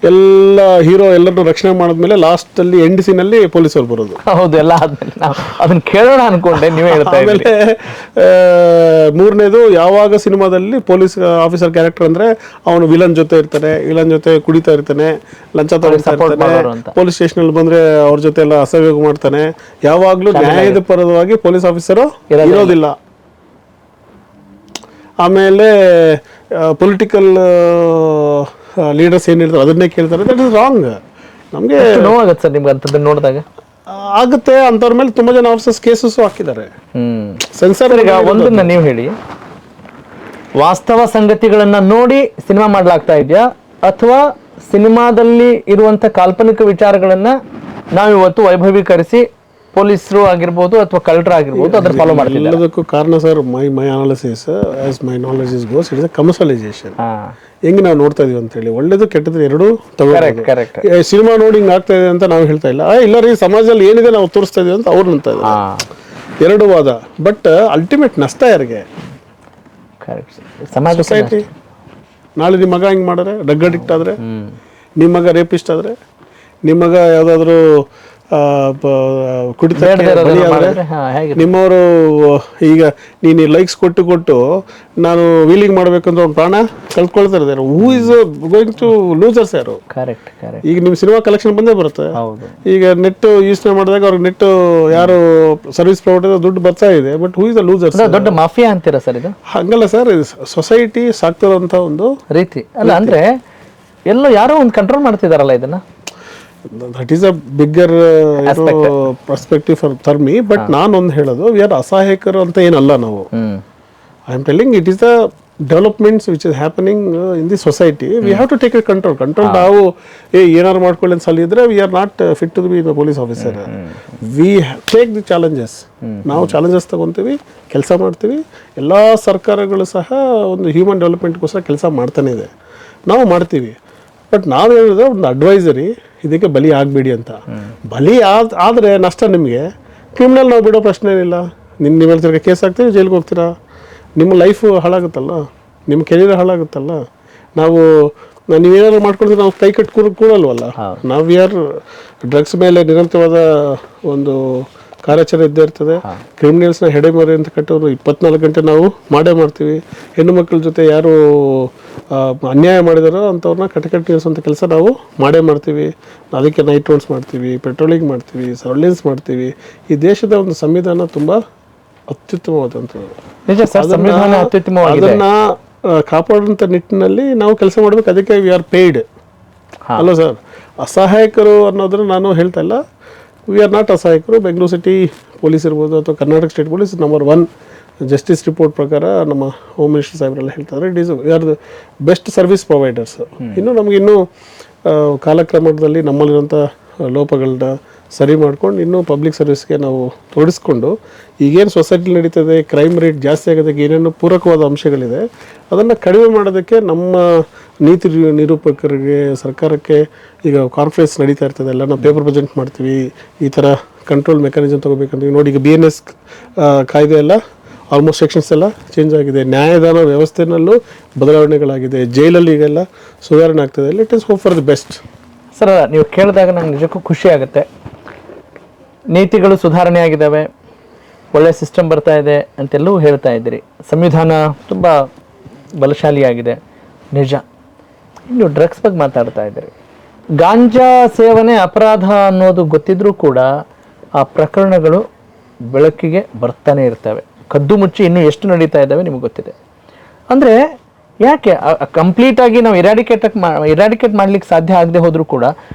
ಎಲ್ಲ ಹೀರೋ ಎಲ್ಲರನ್ನೂ ರಕ್ಷಣೆ ಮಾಡಿದ್ಮೇಲೆ ಲಾಸ್ಟಲ್ಲಿ ಎಂಡ್ ಸೀನಲ್ಲಿ ಪೊಲೀಸವ್ರು ಬರೋದು. ಹೌದು, ಎಲ್ಲ ಅದನ್ನ ಕೇಳೋಣ ಅನ್ಕೊಂಡೆ, ನೀವೇ ಹೇಳ್ತಾ ಇದ್ದೀರಿ. ಆಮೇಲೆ ಮೂರನೇದು, ಯಾವಾಗ ಸಿನಿಮಾದಲ್ಲಿ ಪೊಲೀಸ್ ಆಫೀಸರ್ ಕ್ಯಾರೆಕ್ಟರ್ ಅಂದರೆ ಅವನು ವಿಲನ್ ಜೊತೆ ಇರ್ತಾನೆ, ವಿಲನ್ ಜೊತೆ ಕುಡಿತಾ ಇರ್ತಾನೆ, ಲಂಚ ತಗೊಳ್ತಾ ಇರ್ತಾನೆ, ಪೊಲೀಸ್ ಸ್ಟೇಷನಲ್ಲಿ ಬಂದರೆ ಅವ್ರ ಜೊತೆ ಎಲ್ಲ ಅಸಹ್ಯೋಗ ಮಾಡ್ತಾನೆ. ಯಾವಾಗಲೂ ನ್ಯಾಯದ ಪರವಾಗಿ ಪೊಲೀಸ್ ಆಫೀಸರು ಇರೋದಿಲ್ಲ. ಆಮೇಲೆ ಪೊಲಿಟಿಕಲ್ ಲೀಡರ್ಸ್ ಏನಿರ್ತಾರೆ ಅದನ್ನೇ ಕೇಳ್ತಾರೆ. That is wrong. ನಮಗೆ ನೋವಾಗುತ್ತೆ ಸರ್ ನಿಮ್ಗೆ ಅಂಥದ್ದು ನೋಡಿದಾಗ. ಆಗುತ್ತೆ. ಅಂಥವ್ರ ಮೇಲೆ ತುಂಬ ಜನ ಆಫೀಸರ್ಸ್ ಕೇಸಸ್ ಹಾಕಿದ್ದಾರೆ. ಸೆನ್ಸರ್. ಈಗ ಒಂದನ್ನ ನೀವು ಹೇಳಿ, ವಾಸ್ತವ ಸಂಗತಿಗಳನ್ನ ನೋಡಿ ಸಿನಿಮಾ ಮಾಡ್ಲಾಗ್ತಾ ಇದೆಯಾ, ಅಥವಾ ಸಿನಿಮಾದಲ್ಲಿ ಇರುವಂತ ಕಾಲ್ಪನಿಕ ವಿಚಾರಗಳನ್ನ ನಾವಿವತ್ತು ವೈಭವೀಕರಿಸಿ ಪೊಲೀಸರು ಆಗಿರ್ಬೋದು ಅಥವಾ ಕಳ್ಳರು ಆಗಿರ್ಬೋದು ಅದ್ರ ಫಾಲೋ ಮಾಡ್ತಿದ್ದಾರೆ? ಎಲ್ಲದಕ್ಕೂ ಕಾರಣ sir, my analysis as my knowledge is goes, it is a commercialisation. ಹೆಂಗೆ ನಾವು ನೋಡ್ತಾ ಇದೀವಿ ಅಂತ ಹೇಳಿ, ಒಳ್ಳೇದು ಕೆಟ್ಟದ್ದು ಎರಡೂ ತಗೋಬೇಕು. ಸಿನಿಮಾ ನೋಡಿ ಹಿಂಗೆ ಆಗ್ತಾ ಇದೆ ಅಂತ ನಾವು ಹೇಳ್ತಾ ಇಲ್ಲ. ಇಲ್ಲ ರೀ, ಸಮಾಜದಲ್ಲಿ ಏನಿದೆ ನಾವು ತೋರಿಸ್ತಾ ಇದೀವಿ ಅಂತ ಅವ್ರು ಅಂತ ಇದ್ದಾರೆ. ಎರಡು ವಾದ. ಬಟ್ ಅಲ್ಟಿಮೇಟ್ ನಷ್ಟ ಯಾರಿಗೆ? ಸೊಸೈಟಿ. ನಾಳೆ ನಿಮ್ಮ ಮಗ ಹಿಂಗೆ ಮಾಡಿದ್ರೆ, ಡ್ರಗ್ ಅಡಿಕ್ಟ್ ಆದರೆ, ನಿಮ್ಮ ಮಗ ರೇಪಿಸ್ಟ್ ಆದರೆ, ನಿಮ್ಮ ಮಗ ಯಾವುದಾದ್ರೂ ಕುಡಿತ ನಿಮ್ಮವರು ಈಗ ನೀನು ಲೈಕ್ಸ್ ಕೊಟ್ಟು ನಾನು ವೀಲಿಂಗ್ ಮಾಡ್ಬೇಕಂದ್ರೆ ಅವ್ನು ಪ್ರಾಣ ಕಳ್ಕೊಳ್ತಾ ಇದ್ದಾರೆ. Who is going to losers ಯಾರು? ಈಗ ನಿಮ್ಮ ಸಿನಿಮಾ ಕಲೆಕ್ಷನ್ ಬಂದೇ ಬರುತ್ತೆ. ಈಗ ನೆಟ್ ಯೋಚನೆ ಮಾಡಿದಾಗ ಅವ್ರಿಗೆ ನೆಟ್ ಯಾರು ಸರ್ವಿಸ್ ಪ್ರೊವೈಡರ್ ದುಡ್ಡು ಬರ್ತಾ ಇದೆ. But who is the losers? ದೊಡ್ಡ ಮಾಫಿಯಾ ಅಂತೀರಾ ಸರ್ ಇದು? ಹಂಗಲ್ಲ ಸರ್, ಸೊಸೈಟಿ ಸಾಕ್ತಿರೋಂಥ ಒಂದು ರೀತಿ ಅಲ್ಲ. ಅಂದ್ರೆ ಎಲ್ಲೋ ಯಾರೋ ಒಂದು ಕಂಟ್ರೋಲ್ ಮಾಡ್ತಿದಾರಲ್ಲ ಇದನ್ನ. That is a bigger perspective for me. But ನಾನೊಂದು ಹೇಳೋದು, ವಿ ಆರ್ ಅಸಹಾಯಕರು ಅಂತ ಏನಲ್ಲ ನಾವು. I am telling it is the developments which is happening in the society we have to take it control ನಾವು ಏನಾರು ಮಾಡ್ಕೊಳ್ಳಿ ಅಂತ ಸಲ ಇದ್ರೆ we are not fit to be police officer we take the challenges ನಾವು challenges ತಗೊಂತೀವಿ ಕೆಲಸ ಮಾಡ್ತೀವಿ ಎಲ್ಲ ಸರ್ಕಾರಗಳು ಸಹ ಒಂದು ಹ್ಯೂಮನ್ ಡೆವಲಪ್ಮೆಂಟ್ಗೋಸ್ಕರ ಕೆಲಸ ಮಾಡ್ತಾನೆ ಇದೆ ನಾವು ಮಾಡ್ತೀವಿ ಬಟ್ ನಾವು ಹೇಳಿದ್ರೆ ಒಂದು ಅಡ್ವೈಸರಿ ಇದಕ್ಕೆ ಬಲಿ ಆಗಬೇಡಿ ಅಂತ ಬಲಿ ಆದರೆ ನಷ್ಟ ನಿಮಗೆ ಕ್ರಿಮಿನಲ್ ನಾವು ಬಿಡೋ ಪ್ರಶ್ನೆ ಏನಿಲ್ಲ ನಿಮ್ಮ ಮೇಲೆ ಕೇಸ್ ಹಾಕ್ತೀವಿ ಜೈಲಿಗೆ ಹೋಗ್ತೀರಾ ನಿಮ್ಮ ಲೈಫು ಹಾಳಾಗುತ್ತಲ್ಲ ನಿಮ್ಮ ಕೆರಿಯರ್ ಹಾಳಾಗುತ್ತಲ್ಲ ನಾವು ನೀವೇನಾದ್ರು ಮಾಡ್ಕೊಳ್ತೀವಿ ನಾವು ಕೈ ಕಟ್ಟಿ ಕೂಡಲ್ವಲ್ಲ ನಾವು ಯಾರ್ ಡ್ರಗ್ಸ್ ಮೇಲೆ ನಿರಂತರವಾದ ಒಂದು ಕಾರ್ಯಾಚರಣೆ ಇದ್ದೇ ಇರ್ತದೆ ಕ್ರಿಮಿನಲ್ಸ್ನ ಹೆಡೆಮರೆ ಅಂತ ಕಟ್ಟೋರು 24 ಗಂಟೆ ನಾವು ಮಾಡೇ ಮಾಡ್ತೀವಿ ಹೆಣ್ಣು ಮಕ್ಕಳ ಜೊತೆ ಯಾರು ಅನ್ಯಾಯ ಮಾಡಿದಾರೋ ಅಂಥವ್ರನ್ನ ಕಟ್ಟಕಟ್ಟಿ ನಿಲ್ಲಿಸುವಂಥ ಕೆಲಸ ನಾವು ಮಾಡೇ ಮಾಡ್ತೀವಿ ಅದಕ್ಕೆ ನೈಟ್ ರೌಂಡ್ಸ್ ಮಾಡ್ತೀವಿ ಪೆಟ್ರೋಲಿಂಗ್ ಮಾಡ್ತೀವಿ ಸರ್ವೆಲೆನ್ಸ್ ಮಾಡ್ತೀವಿ ಈ ದೇಶದ ಒಂದು ಸಂವಿಧಾನ ತುಂಬ ಅತ್ಯುತ್ತಮವಾದಂಥದ್ದು ನಿಜ ಸರ್, ಸಂವಿಧಾನ ಅತ್ಯುತ್ತಮವಾಗಿದೆ. ಅದನ್ನ ಕಾಪಾಡುವಂಥ ನಿಟ್ಟಿನಲ್ಲಿ ನಾವು ಕೆಲಸ ಮಾಡಬೇಕು ಅದಕ್ಕೆ ವಿ ಆರ್ ಪೇಯ್ಡ್ ಅಲ್ಲ ಸರ್. ಅಸಹಾಯಕರು ಅನ್ನೋದನ್ನ ನಾನು ಹೇಳ್ತಾ ಇಲ್ಲ, ವಿ ಆರ್ ನಾಟ್ ಅಸಹಾಯಕರು. ಬೆಂಗಳೂರು ಸಿಟಿ ಪೊಲೀಸ್ ಇರ್ಬೋದು ಅಥವಾ Karnataka state police number 1 justice report ಪ್ರಕಾರ ನಮ್ಮ ಹೋಮ್ ಮಿನಿಸ್ಟರ್ ಸಾಹೇಬರೆಲ್ಲ ಹೇಳ್ತಾರೆ it is we are the best service providers. ಇನ್ನು ನಮಗಿನ್ನೂ ಕಾಲಕ್ರಮದಲ್ಲಿ ನಮ್ಮಲ್ಲಿರುವಂಥ ಲೋಪಗಳನ್ನ ಸರಿ ಮಾಡ್ಕೊಂಡು ಇನ್ನೂ ಪಬ್ಲಿಕ್ ಸರ್ವಿಸ್ಗೆ ನಾವು ತೊಡಗಿಸ್ಕೊಂಡು ಈಗೇನು ಸೊಸೈಟಿಲಿ ನಡೀತದೆ ಕ್ರೈಮ್ ರೇಟ್ ಜಾಸ್ತಿ ಆಗೋದಕ್ಕೆ ಏನೇನು ಪೂರಕವಾದ ಅಂಶಗಳಿದೆ ಅದನ್ನು ಕಡಿಮೆ ಮಾಡೋದಕ್ಕೆ ನಮ್ಮ ನೀತಿ ನಿರೂಪಕರಿಗೆ ಸರ್ಕಾರಕ್ಕೆ ಈಗ ಕಾನ್ಫರೆನ್ಸ್ ನಡೀತಾ ಇರ್ತದೆ ಎಲ್ಲ ನಾವು ಪೇಪರ್ ಪ್ರೆಸೆಂಟ್ ಮಾಡ್ತೀವಿ ಈ ಥರ ಕಂಟ್ರೋಲ್ ಮೆಕ್ಯಾನಿಸಮ್ ತೊಗೋಬೇಕಂತ. ನೋಡಿ ಈಗ BNS ಕಾಯ್ದೆ ಎಲ್ಲ ಆಲ್ಮೋಸ್ಟ್ ಸೆಕ್ಷನ್ಸ್ ಎಲ್ಲ ಚೇಂಜ್ ಆಗಿದೆ, ನ್ಯಾಯದಾನ ವ್ಯವಸ್ಥೆನಲ್ಲೂ ಬದಲಾವಣೆಗಳಾಗಿದೆ, ಜೈಲಲ್ಲಿ ಈಗೆಲ್ಲ ಸುಧಾರಣೆ ಆಗ್ತದೆ. Let us hope for the best. Sir, ನೀವು ಕೇಳಿದಾಗ ನಂಗೆ ನಿಜಕ್ಕೂ ಖುಷಿ ಆಗುತ್ತೆ. ನೀತಿಗಳು ಸುಧಾರಣೆ ಆಗಿದ್ದಾವೆ, ಒಳ್ಳೆ ಸಿಸ್ಟಮ್ ಬರ್ತಾ ಇದೆ ಅಂತೆಲ್ಲೂ ಹೇಳ್ತಾ ಇದ್ದೀರಿ. ಸಂವಿಧಾನ ತುಂಬ ಬಲಶಾಲಿಯಾಗಿದೆ, ನಿಜ. ಇನ್ನು ಡ್ರಗ್ಸ್ ಬಗ್ಗೆ ಮಾತಾಡ್ತಾ ಇದ್ದೀರಿ. ಗಾಂಜಾ ಸೇವನೆ ಅಪರಾಧ ಅನ್ನೋದು ಗೊತ್ತಿದ್ರೂ ಕೂಡ ಆ ಪ್ರಕರಣಗಳು ಬೆಳಕಿಗೆ ಬರ್ತಾನೆ ಇರ್ತವೆ. ಕದ್ದು ಮುಚ್ಚಿ ಇನ್ನೂ ಎಷ್ಟು ನಡೀತಾ ಇದ್ದಾವೆ ನಿಮಗೆ ಗೊತ್ತಿದೆ. ಅಂದರೆ ಯಾಕೆ ಕಂಪ್ಲೀಟಾಗಿ ನಾವು ಇರಾಡಿಕೇಟ್ ಮಾಡ್ಲಿಕ್ಕೆ ಸಾಧ್ಯ ಆಗದೆ ಹೋದರೂ ಕೂಡ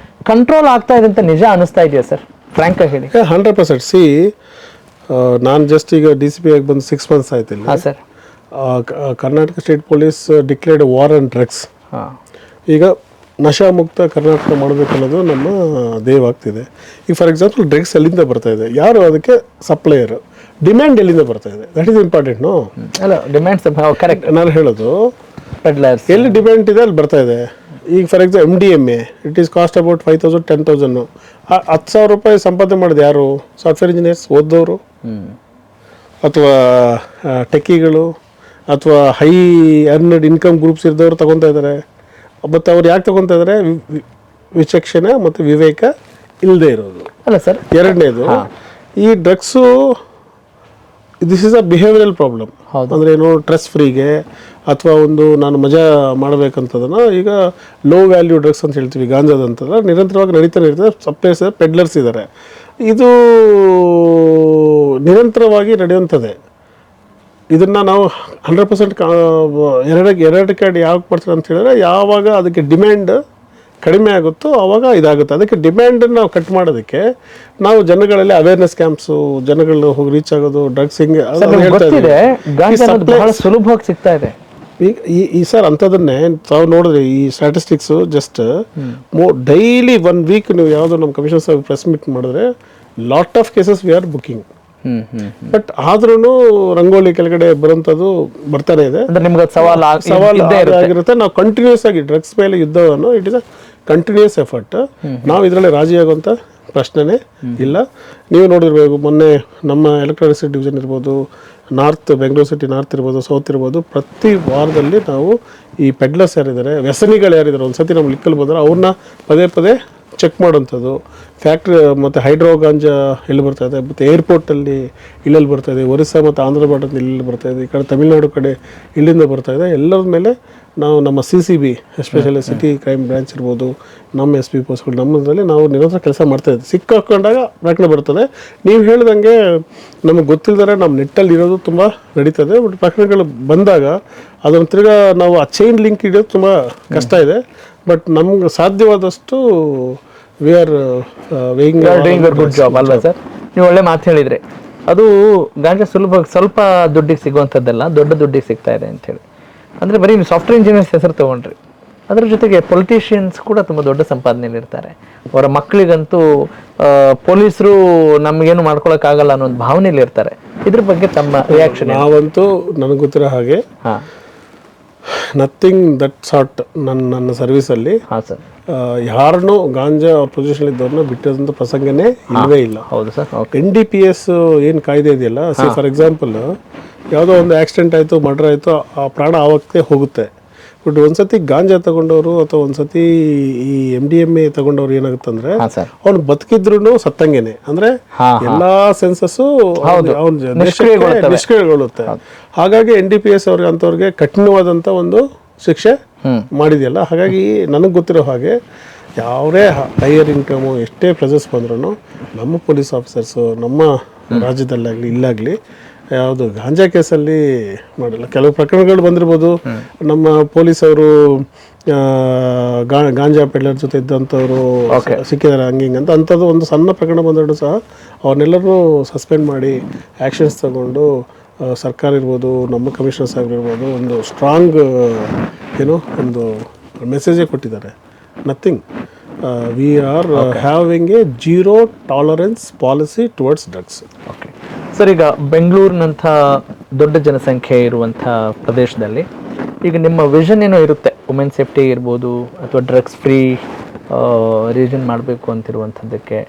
ಕಂಟ್ರೋಲ್ ಆಗ್ತಾ ಇದೆ ಅಂತ ನಿಜ ಅನಿಸ್ತಾ ಇದೆಯಾ ಸರ್? ಫ್ರ್ಯಾಂಕಾಗಿ ಹೇಳಿ. 100%. ಸಿ ನಾನು ಜಸ್ಟ್ ಈಗ DCP ಆಗಿ ಬಂದು 6 months ಆಯ್ತಿಲ್ಲ. ಹಾಂ sir. Karnataka state police declared war on drugs. ಈಗ ನಶಾ ಮುಕ್ತ ಕರ್ನಾಟಕ ಮಾಡಬೇಕನ್ನೋದು ನಮ್ಮ ಧ್ಯೇಯವಾಗ್ತಿದೆ. ಈಗ ಫಾರ್ ಎಕ್ಸಾಂಪಲ್ ಡ್ರಗ್ಸ್ ಎಲ್ಲಿಂದ ಬರ್ತಾ ಇದೆ, ಯಾರು ಅದಕ್ಕೆ ಸಪ್ಲೈಯರ್, ಡಿಮ್ಯಾಂಡ್ ಎಲ್ಲಿಂದ ಬರ್ತಾ ಇದೆ, ದಟ್ ಈಸ್ ಇಂಪಾರ್ಟೆಂಟ್. ನೋ ಅಲ್ಲ, ಡಿಮ್ಯಾಂಡ್ಸ್ ಕರೆಕ್ಟ್. ನಾನು ಹೇಳೋದು ಪೆಡ್ಲರ್ಸ್ ಎಲ್ಲಿ ಡಿಮ್ಯಾಂಡ್ ಇದೆ ಅಲ್ಲಿ ಬರ್ತಾ ಇದೆ. ಈಗ for example MDMA it is cost about 5,000 10,000. 10,000 ರೂಪಾಯಿ ಸಂಪಾದನೆ ಮಾಡೋದು ಯಾರು? ಸಾಫ್ಟ್ವೇರ್ ಇಂಜಿನಿಯರ್ಸ್, ಓದೋರು, ಅಥವಾ ಟೆಕ್ಕಿಗಳು, ಅಥವಾ ಹೈ ಅರ್ನಡ್ ಇನ್ಕಮ್ ಗ್ರೂಪ್ಸ್ ಇದ್ದವರು ತಗೊತಾ ಇದ್ದಾರೆ. ಮತ್ತು ಅವ್ರು ಯಾಕೆ ತಗೊತಾ ಇದ್ದಾರೆ? ವಿಚಕ್ಷಣೆ ಮತ್ತು ವಿವೇಕ ಇಲ್ಲದೆ ಇರೋದು. ಅಲ್ಲ ಸರ್. ಎರಡನೇದು, ಈ drugs this is a behavioural problem. ಅಂದರೆ ಏನು, ಸ್ಟ್ರೆಸ್ ಫ್ರೀಗೆ ಅಥವಾ ಒಂದು ನಾನು ಮಜಾ ಮಾಡಬೇಕಂತದನ್ನು ಈಗ ಲೋ ವ್ಯಾಲ್ಯೂ ಡ್ರಗ್ಸ್ ಅಂತ ಹೇಳ್ತೀವಿ, ಗಾಂಜಾದಂತಲ್ಲ, ನಿರಂತರವಾಗಿ ನಡೀತಾನೆ ಇರ್ತದೆ. ಸಪ್ಲೈರ್ಸ್ ಇದ್ದಾರೆ, ಪೆಡ್ಲರ್ಸ್ ಇದ್ದಾರೆ. ಇದು ನಿರಂತರವಾಗಿ ನಡೆಯುವಂಥದ್ದೇ. ಇದನ್ನು ನಾವು 100% ಎರಡಕ್ಕೆ ಯಾವಾಗ ಮಾಡ್ತಾರೆ ಅಂತ ಹೇಳಿದ್ರೆ, ಯಾವಾಗ ಅದಕ್ಕೆ ಡಿಮ್ಯಾಂಡ್ ಕಡಿಮೆ ಆಗುತ್ತೋ ಆವಾಗ ಇದಾಗುತ್ತೆ. ಅದಕ್ಕೆ ಡಿಮ್ಯಾಂಡನ್ನು ನಾವು ಕಟ್ ಮಾಡೋದಕ್ಕೆ ನಾವು ಜನಗಳಲ್ಲಿ ಅವೇರ್ನೆಸ್ ಕ್ಯಾಂಪ್ಸು, ಜನಗಳು ಹೋಗಿ ರೀಚ್ ಆಗೋದು, ಡ್ರಗ್ಸ್ ಹಿಂಗೆ ಸುಲಭವಾಗಿ ಸಿಗ್ತಾ ಇದೆ. ಈ ಸರ್ ಅಂಥದನ್ನೇ ತಾವು ನೋಡಿದ್ರೆ ಈ ಸ್ಟ್ಯಾಟಿಸ್ಟಿಕ್ಸು ಜಸ್ಟ್ ಡೈಲಿ 1 week ನೀವು ಯಾವುದೋ ನಮ್ಮ ಕಮಿಷನ್ ಸಾಹೇಬ್ ಪ್ರೆಸ್ ಮೀಟ್ ಮಾಡಿದ್ರೆ lot of cases we are booking. But ಆದ್ರೂ ರಂಗೋಲಿ ಕೆಳಗಡೆ ಬರುವಂಥದ್ದು ಬರ್ತಾನೆ ಇದೆ. ಸವಾಲು ಆಗಿರುತ್ತೆ. ನಾವು ಕಂಟಿನ್ಯೂಸ್ ಆಗಿ ಡ್ರಗ್ಸ್ ಮೇಲೆ ಯುದ್ಧವನ್ನು it is a continuous effort. ನಾವು ಇದರಲ್ಲಿ ರಾಜಿ ಆಗುವಂಥ ಪ್ರಶ್ನೆನೇ ಇಲ್ಲ. ನೀವು ನೋಡಿರ್ಬೇಕು, ಮೊನ್ನೆ ನಮ್ಮ ಎಲೆಕ್ಟ್ರಾನಿಕ್ಸ್ ಡಿವಿಷನ್ ಇರ್ಬೋದು, ನಾರ್ತ್ ಬೆಂಗಳೂರು ಸಿಟಿ ನಾರ್ತ್ ಇರ್ಬೋದು, ಸೌತ್ ಇರ್ಬೋದು, ಪ್ರತಿ ವಾರದಲ್ಲಿ ನಾವು ಈ ಪೆಡ್ಲರ್ಸ್ ಯಾರಿದ್ದಾರೆ, ವ್ಯಸನಿಗಳು ಯಾರಿದ್ದಾರೆ, ಒಂದು ಸತಿ ನಮ್ಮ ಲಿಕ್ಕಲ್ಲಿ ಬಂದರೆ ಅವ್ರನ್ನ ಪದೇ ಪದೇ ಚೆಕ್ ಮಾಡೋಂಥದ್ದು. ಫ್ಯಾಕ್ಟ್ರಿ ಮತ್ತು ಹೈಡ್ರೋ ಗಾಂಜಾ ಎಲ್ಲಿ ಬರ್ತಾ ಇದೆ, ಮತ್ತು ಏರ್ಪೋರ್ಟಲ್ಲಿ ಇಲ್ಲೆಲ್ಲಿ ಬರ್ತಾ ಇದೆ, ಒರಿಸ್ಸಾ ಮತ್ತು ಆಂಧ್ರ ಬಾರ್ಡರ್ನಲ್ಲಿ ಇಲ್ಲಿ ಬರ್ತಾ ಇದೆ, ಈ ಕಡೆ ತಮಿಳ್ನಾಡು ಕಡೆ ಇಲ್ಲಿಂದ ಬರ್ತಾ ಇದೆ. ಎಲ್ಲರ ಮೇಲೆ ನಾವು ನಮ್ಮ CCB especially city crime branch ಇರ್ಬೋದು, ನಮ್ಮ SP ಪೋಸ್ಟ್ಗಳು ನಮ್ಮದ್ರಲ್ಲಿ ನಾವು ನಿರಂತರ ಕೆಲಸ ಮಾಡ್ತಾಯಿದ್ದೆ. ಸಿಕ್ಕಾಕೊಂಡಾಗ ಪ್ರಕರಣ ಬರ್ತದೆ. ನೀವು ಹೇಳ್ದಂಗೆ ನಮಗೆ ಗೊತ್ತಿಲ್ಲದರೆ ನಮ್ಮ ನೆಟ್ಟಲ್ಲಿ ಇರೋದು ತುಂಬ ನಡೀತದೆ. ಬಟ್ ಪ್ರಕರಣಗಳು ಬಂದಾಗ ಅದನ್ನು ತಿರ್ಗಾ ನಾವು ಆ ಚೈನ್ ಲಿಂಕ್ ಇಡೋದು ತುಂಬ ಕಷ್ಟ ಇದೆ. ಬಟ್ ನಮ್ಗೆ ಸಾಧ್ಯವಾದಷ್ಟು we are doing good job ಅಲ್ವಾ ಸರ್? ನೀವು ಒಳ್ಳೆ ಮಾತು ಹೇಳಿದರೆ, ಅದು ಗಾಂಜಾ ಸ್ವಲ್ಪ ದುಡ್ಡಿಗೆ ಸಿಗುವಂಥದ್ದೆಲ್ಲ ದೊಡ್ಡ ದುಡ್ಡಿಗೆ ಸಿಗ್ತಾ ಇದೆ ಅಂಥೇಳಿ. ಅಂದರೆ ಬರೀ ನೀವು ಸಾಫ್ಟ್ವೇರ್ ಇಂಜಿನಿಯರ್ಸ್ ಹೆಸರು ತೊಗೊಂಡ್ರಿ, ಅದರ ಜೊತೆಗೆ ಪೊಲಿಟಿಷಿಯನ್ಸ್ ಕೂಡ ತುಂಬ ದೊಡ್ಡ ಸಂಪಾದನೆಯಲ್ಲಿ ಇರ್ತಾರೆ. ಅವರ ಮಕ್ಕಳಿಗಂತೂ ಪೊಲೀಸರು ನಮಗೇನು ಮಾಡ್ಕೊಳಕ್ಕಾಗಲ್ಲ ಅನ್ನೋ ಒಂದು ಭಾವನೆಯಲ್ಲಿ ಇರ್ತಾರೆ. ಇದ್ರ ಬಗ್ಗೆ ತಮ್ಮ ರಿಯಾಕ್ಷನ್? ನಾವಂತೂ ನನಗೆ ಗೊತ್ತಿರೋ ಹಾಗೆ ಹಾಂ, ನಥಿಂಗ್ ದಟ್ ಸಾರ್ಟ್ ನನ್ನ ಸರ್ವಿಸಲ್ಲಿ ಹಾಂ ಸರ್. ಯಾರನ್ನೂ ಗಾಂಜಾ ಅವ್ರ ಪೊಸಿಷನ್ ಇದ್ದವ್ರನ್ನ ಬಿಟ್ಟದಂಥ ಪ್ರಸಂಗನೇ ಇಲ್ಲವೇ ಇಲ್ಲ. ಹೌದು ಸರ್. ಓಕೆ. NDPS ಏನು ಕಾಯ್ದೆ ಇದೆಯಲ್ಲ, ಫಾರ್ ಎಕ್ಸಾಂಪಲ್ ಯಾವುದೋ ಒಂದು ಆಕ್ಸಿಡೆಂಟ್ ಆಯಿತು, ಮರ್ಡರ್ ಆಯಿತು, ಆ ಪ್ರಾಣ ಆವತ್ತೇ ಹೋಗುತ್ತೆ. ಬಟ್ ಒಂದ್ಸತಿ ಗಾಂಜಾ ತಗೊಂಡವರು ಅಥವಾ ಒಂದ್ಸತಿ ಈ MDMA ತಗೊಂಡವ್ರು ಏನಾಗುತ್ತೆ ಅಂದ್ರೆ ಹಾಂ ಸರ್. ಅವ್ನು ಬದುಕಿದ್ರು ಸತ್ತಂಗೆನೆ, ಅಂದ್ರೆ ಎಲ್ಲಾ ಸೆನ್ಸಸ್ಸು ನಿಷ್ಕ್ರಿಯಗೊಳ್ಳುತ್ತೆ. ಹಾಗಾಗಿ NDPS ಅವ್ರಿಗೆ ಅಂಥವ್ರಿಗೆ ಕಠಿಣವಾದಂಥ ಒಂದು ಶಿಕ್ಷೆ ಮಾಡಿದೆಯಲ್ಲ. ಹಾಗಾಗಿ ನನಗೆ ಗೊತ್ತಿರೋ ಹಾಗೆ ಯಾವುದೇ ಹೈಯರ್ ಇನ್ಕಮು ಎಷ್ಟೇ ಪ್ರೆಸಸ್ ಬಂದ್ರೂ ನಮ್ಮ ಪೊಲೀಸ್ ಆಫೀಸರ್ಸು ನಮ್ಮ ರಾಜ್ಯದಲ್ಲಾಗಲಿ ಇಲ್ಲಾಗಲಿ ಯಾವುದು ಗಾಂಜಾ ಕೇಸಲ್ಲಿ ಮಾಡಿಲ್ಲ. ಕೆಲವು ಪ್ರಕರಣಗಳು ಬಂದಿರ್ಬೋದು, ನಮ್ಮ ಪೊಲೀಸವರು ಗಾಂಜಾ ಪೆಡ್ಲರ್ ಜೊತೆ ಇದ್ದಂಥವ್ರು ಸಿಕ್ಕಿದ್ದಾರೆ ಹಂಗಿಂಗೆ ಅಂತ, ಅಂಥದ್ದು ಒಂದು ಸಣ್ಣ ಪ್ರಕರಣ ಬಂದರೂ ಸಹ ಅವ್ರನ್ನೆಲ್ಲರೂ ಸಸ್ಪೆಂಡ್ ಮಾಡಿ ಆ್ಯಕ್ಷನ್ಸ್ ತಗೊಂಡು ಸರ್ಕಾರ ಇರ್ಬೋದು, ನಮ್ಮ ಕಮಿಷನರ್ ಸಾಹೇಬ್ ಇರ್ಬೋದು, ಒಂದು ಸ್ಟ್ರಾಂಗ್ ಒಂದು ಮೆಸೇಜೇ ಕೊಟ್ಟಿದ್ದಾರೆ. Nothing, we are having A zero tolerance policy towards drugs. Okay sir, ಈಗ ಬೆಂಗಳೂರಿನಂಥ ದೊಡ್ಡ ಜನಸಂಖ್ಯೆ ಇರುವಂಥ ಪ್ರದೇಶದಲ್ಲಿ ಈಗ ನಿಮ್ಮ ವಿಷನ್ ಏನೋ ಇರುತ್ತೆ, ವುಮೆನ್ ಸೇಫ್ಟಿ ಇರ್ಬೋದು ಅಥವಾ ಡ್ರಗ್ಸ್ ಫ್ರೀ ರೀಜನ್ ಮಾಡಬೇಕು ಅಂತಿರುವಂಥದ್ದಕ್ಕೆ,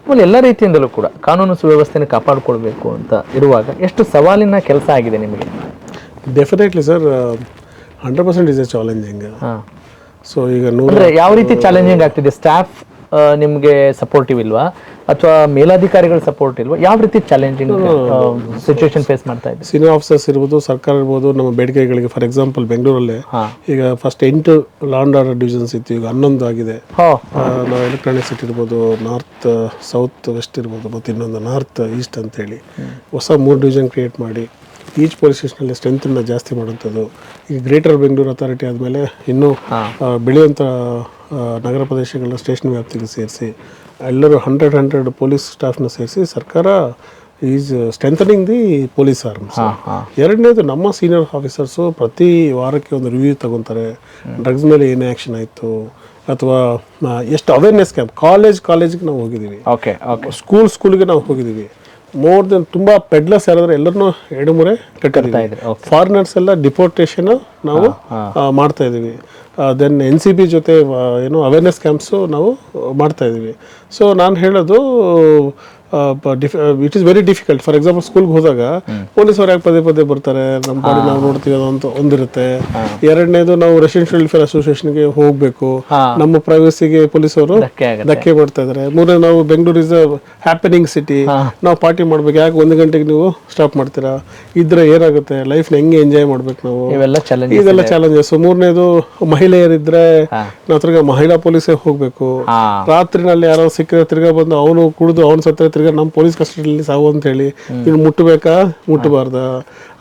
ಆಮೇಲೆ ಎಲ್ಲ ರೀತಿಯಿಂದಲೂ ಕೂಡ ಕಾನೂನು ಸುವ್ಯವಸ್ಥೆನ ಕಾಪಾಡಿಕೊಳ್ಬೇಕು ಅಂತ ಇರುವಾಗ ಎಷ್ಟು ಸವಾಲಿನ ಕೆಲಸ ಆಗಿದೆ ನಿಮಗೆ? Definitely sir, 100% is A challenging. ಹಾಂ. ಸೊ ಈಗ ಅಂದರೆ ಯಾವ ರೀತಿ ಚಾಲೆಂಜಿಂಗ್ ಆಗ್ತಿದೆ? ಸ್ಟಾಫ್ ನಿಮಗೆ ಸಪೋರ್ಟಿವ್ ಇಲ್ವಾ ಅಥವಾ ಮೇಲಾಧಿಕಾರಿಗಳ ಸಪೋರ್ಟ್ ಇಲ್ವಾ? ಯಾವ ರೀತಿ ಚಾಲೆಂಜಿಂಗ್ ಸಿಚುವೇಶನ್ ಫೇಸ್ ಮಾಡ್ತಾ ಇದ್ದೀವಿ? ಸೀನಿಯರ್ ಆಫೀಸರ್ಸ್ ಇರ್ಬೋದು, ಸರ್ಕಾರ ಇರ್ಬೋದು, ನಮ್ಮ ಬೇಡಿಕೆಗಳಿಗೆ ಫಾರ್ ಎಕ್ಸಾಂಪಲ್ ಬೆಂಗಳೂರಲ್ಲೇ ಈಗ first 8 law and order divisions ಇತ್ತು, ಈಗ 11 ಆಗಿದೆ. ನಾವು ಎಲೆಕ್ಟ್ರಾನಿಕ್ ಸಿಟಿ ಇರ್ಬೋದು, ನಾರ್ತ್ ಸೌತ್ ವೆಸ್ಟ್ ಇರ್ಬೋದು, ಮತ್ತು ಇನ್ನೊಂದು ನಾರ್ತ್ ಈಸ್ಟ್ ಅಂತೇಳಿ ಹೊಸ 3 ಡಿವಿಷನ್ ಕ್ರಿಯೇಟ್ ಮಾಡಿ ಈಚ್ ಪೊಲೀಸ್ ಸ್ಟೇಷನಲ್ಲಿ ಸ್ಟ್ರೆಂತನ್ನು ಜಾಸ್ತಿ ಮಾಡುವಂಥದ್ದು. ಈಗ ಗ್ರೇಟರ್ ಬೆಂಗಳೂರು ಅಥಾರಿಟಿ ಆದಮೇಲೆ ಇನ್ನೂ ಬೆಳೆಯುವಂಥ ನಗರ ಪ್ರದೇಶಗಳನ್ನ ಸ್ಟೇಷನ್ ವ್ಯಾಪ್ತಿಗೆ ಸೇರಿಸಿ ಎಲ್ಲರೂ 100 ಪೊಲೀಸ್ ಸ್ಟಾಫ್ನ ಸೇರಿಸಿ ಸರ್ಕಾರ is strengthening the police arms. ಎರಡನೇದು, ನಮ್ಮ ಸೀನಿಯರ್ ಆಫೀಸರ್ಸು ಪ್ರತಿ ವಾರಕ್ಕೆ ಒಂದು ರಿವ್ಯೂ ತಗೊತಾರೆ. ಡ್ರಗ್ಸ್ ಮೇಲೆ ಏನೇ ಆ್ಯಕ್ಷನ್ ಆಯಿತು ಅಥವಾ ಎಷ್ಟು ಅವೇರ್ನೆಸ್ ಕ್ಯಾಂಪ್, ಕಾಲೇಜ್ಗೆ ನಾವು ಹೋಗಿದ್ದೀವಿ, ಸ್ಕೂಲ್ಗೆ ನಾವು ಹೋಗಿದ್ದೀವಿ. ಮೋರ್ ದೆನ್ ತುಂಬ ಪೆಡ್ಲರ್ಸ್ ಯಾರಾದ್ರೆ ಎಲ್ಲರನ್ನೂ 2-3 ಕಟ್ಟಿದ್ದೀವಿ. ಫಾರಿನರ್ಸ್ ಎಲ್ಲ ಡಿಪೋರ್ಟೇಷನ್ ನಾವು ಮಾಡ್ತಾ ಇದ್ದೀವಿ. ದೆನ್ NCB ಜೊತೆ ಅವೇರ್ನೆಸ್ ಕ್ಯಾಂಪ್ಸು ನಾವು ಮಾಡ್ತಾ ಇದ್ದೀವಿ. ಸೊ ನಾನು ಹೇಳೋದು it is very difficult. For example ಸ್ಕೂಲ್ಗೆ ಹೋದಾಗ ಪೊಲೀಸವ್ರು ಯಾಕೆ ಪದೇ ಬರ್ತಾರೆ, ನಮ್ಮ ಬಾಡಿ ನಾವು ನೋಡ್ತೀವಿ ಅಂತ ಒಂದಿರುತ್ತೆ. ಎರಡನೇದು, ನಾವು ರೆಸಿಡೆನ್ಷಿಯಲ್ ವೆಲ್ಫೇರ್ ಅಸೋಸಿಯೇಷನ್ಗೆ ಹೋಗಬೇಕು, ನಮ್ಮ ಪ್ರೈವಸಿಗೆ ಪೊಲೀಸವರು ಧಕ್ಕೆ ಮಾಡ್ತಾ ಇದ್ದಾರೆ. ಮೂರನೇ, ನಾವು Bengaluru is a happening city, ನಾವು ಪಾರ್ಟಿ ಮಾಡ್ಬೇಕು, ಯಾಕೆ 1 ಗಂಟೆಗೆ ನೀವು ಸ್ಟಾಪ್ ಮಾಡ್ತೀರಾ, ಇದ್ರೆ ಏನಾಗುತ್ತೆ, ಲೈಫ್ನ ಹೆಂಗೆ ಎಂಜಾಯ್ ಮಾಡ್ಬೇಕು ನಾವು, ಇದೆಲ್ಲ ಚಾಲೆಂಜಸ್. ಮೂರನೇದು, ಮಹಿಳೆಯರಿದ್ರೆ ನಾವು ತಿರ್ಗಾ ಮಹಿಳಾ ಪೊಲೀಸೇ ಹೋಗ್ಬೇಕು. ರಾತ್ರಿನಲ್ಲಿ ಯಾರೋ ಸಿಕ್ಕಿದ್ರೆ ತಿರ್ಗಾ ಬಂದು ಅವನು ಕುಡಿದು ಅವನು ಸತ್ತರೆ ತಿರ್ಗಾ ನಮ್ಮ ಪೊಲೀಸ್ ಕಸ್ಟಡಿಯಲ್ಲಿ ಸಾವು ಅಂತ ಹೇಳಿ ಇನ್ನು ಮುಟ್ಟಬೇಕಾ ಮುಟ್ಟಬಾರ್ದ.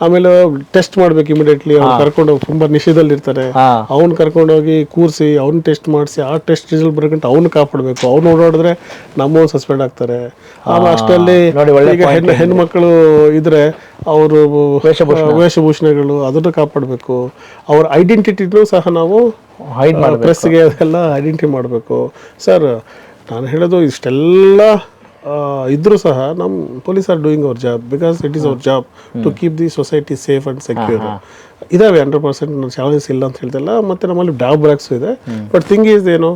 ಆಮೇಲೆ ಟೆಸ್ಟ್ ಮಾಡ್ಬೇಕು ಇಮಿಡಿಯೇಟ್ಲಿ, ಅವ್ನು ಕರ್ಕೊಂಡೋಗಿ ತುಂಬ ನಿಷೇಧದಲ್ಲಿ ಇರ್ತಾರೆ, ಅವ್ನು ಕರ್ಕೊಂಡೋಗಿ ಕೂರಿಸಿ ಅವ್ನು ಟೆಸ್ಟ್ ಮಾಡಿಸಿ ಆ ಟೆಸ್ಟ್ ರಿಸಲ್ಟ್ ಬರಗಂಟ ಅವ್ನು ಕಾಪಾಡಬೇಕು. ಅವ್ನು ಓಡಾಡಿದ್ರೆ ನಮ್ಮವ್ನು ಸಸ್ಪೆಂಡ್ ಆಗ್ತಾರೆ. ಆಮೇಲೆ ಅಷ್ಟರಲ್ಲಿ ಈಗ ಹೆಣ್ಮಕ್ಳು ಇದ್ರೆ ಅವರು ವೇಷಭೂಷಣಗಳು ಅದನ್ನು ಕಾಪಾಡಬೇಕು. ಅವ್ರ ಐಡೆಂಟಿಟಿನೂ ಸಹ ನಾವು ಪ್ರೆಸ್ಗೆ ಅದೆಲ್ಲ ಐಡೆಂಟಿಟಿ ಮಾಡಬೇಕು. ಸರ್, ನಾನು ಹೇಳೋದು ಇಷ್ಟೆಲ್ಲ ಇದ್ರೂ ಸಹ ನಮ್ಮ police are doing our job because it is our job to keep the society safe and secure. ಇದಾವೆ 100% ನಾನು ಚಾಲೆಂಜಸ್ ಇಲ್ಲ ಅಂತ ಹೇಳ್ತಿಲ್ಲ. ಮತ್ತು ನಮ್ಮಲ್ಲಿ ಡ್ರಾಪ್ ಬ್ಯಾಕ್ಸು ಇದೆ. ಬಟ್ ಥಿಂಗ್ ಈಸ್ ಏನು,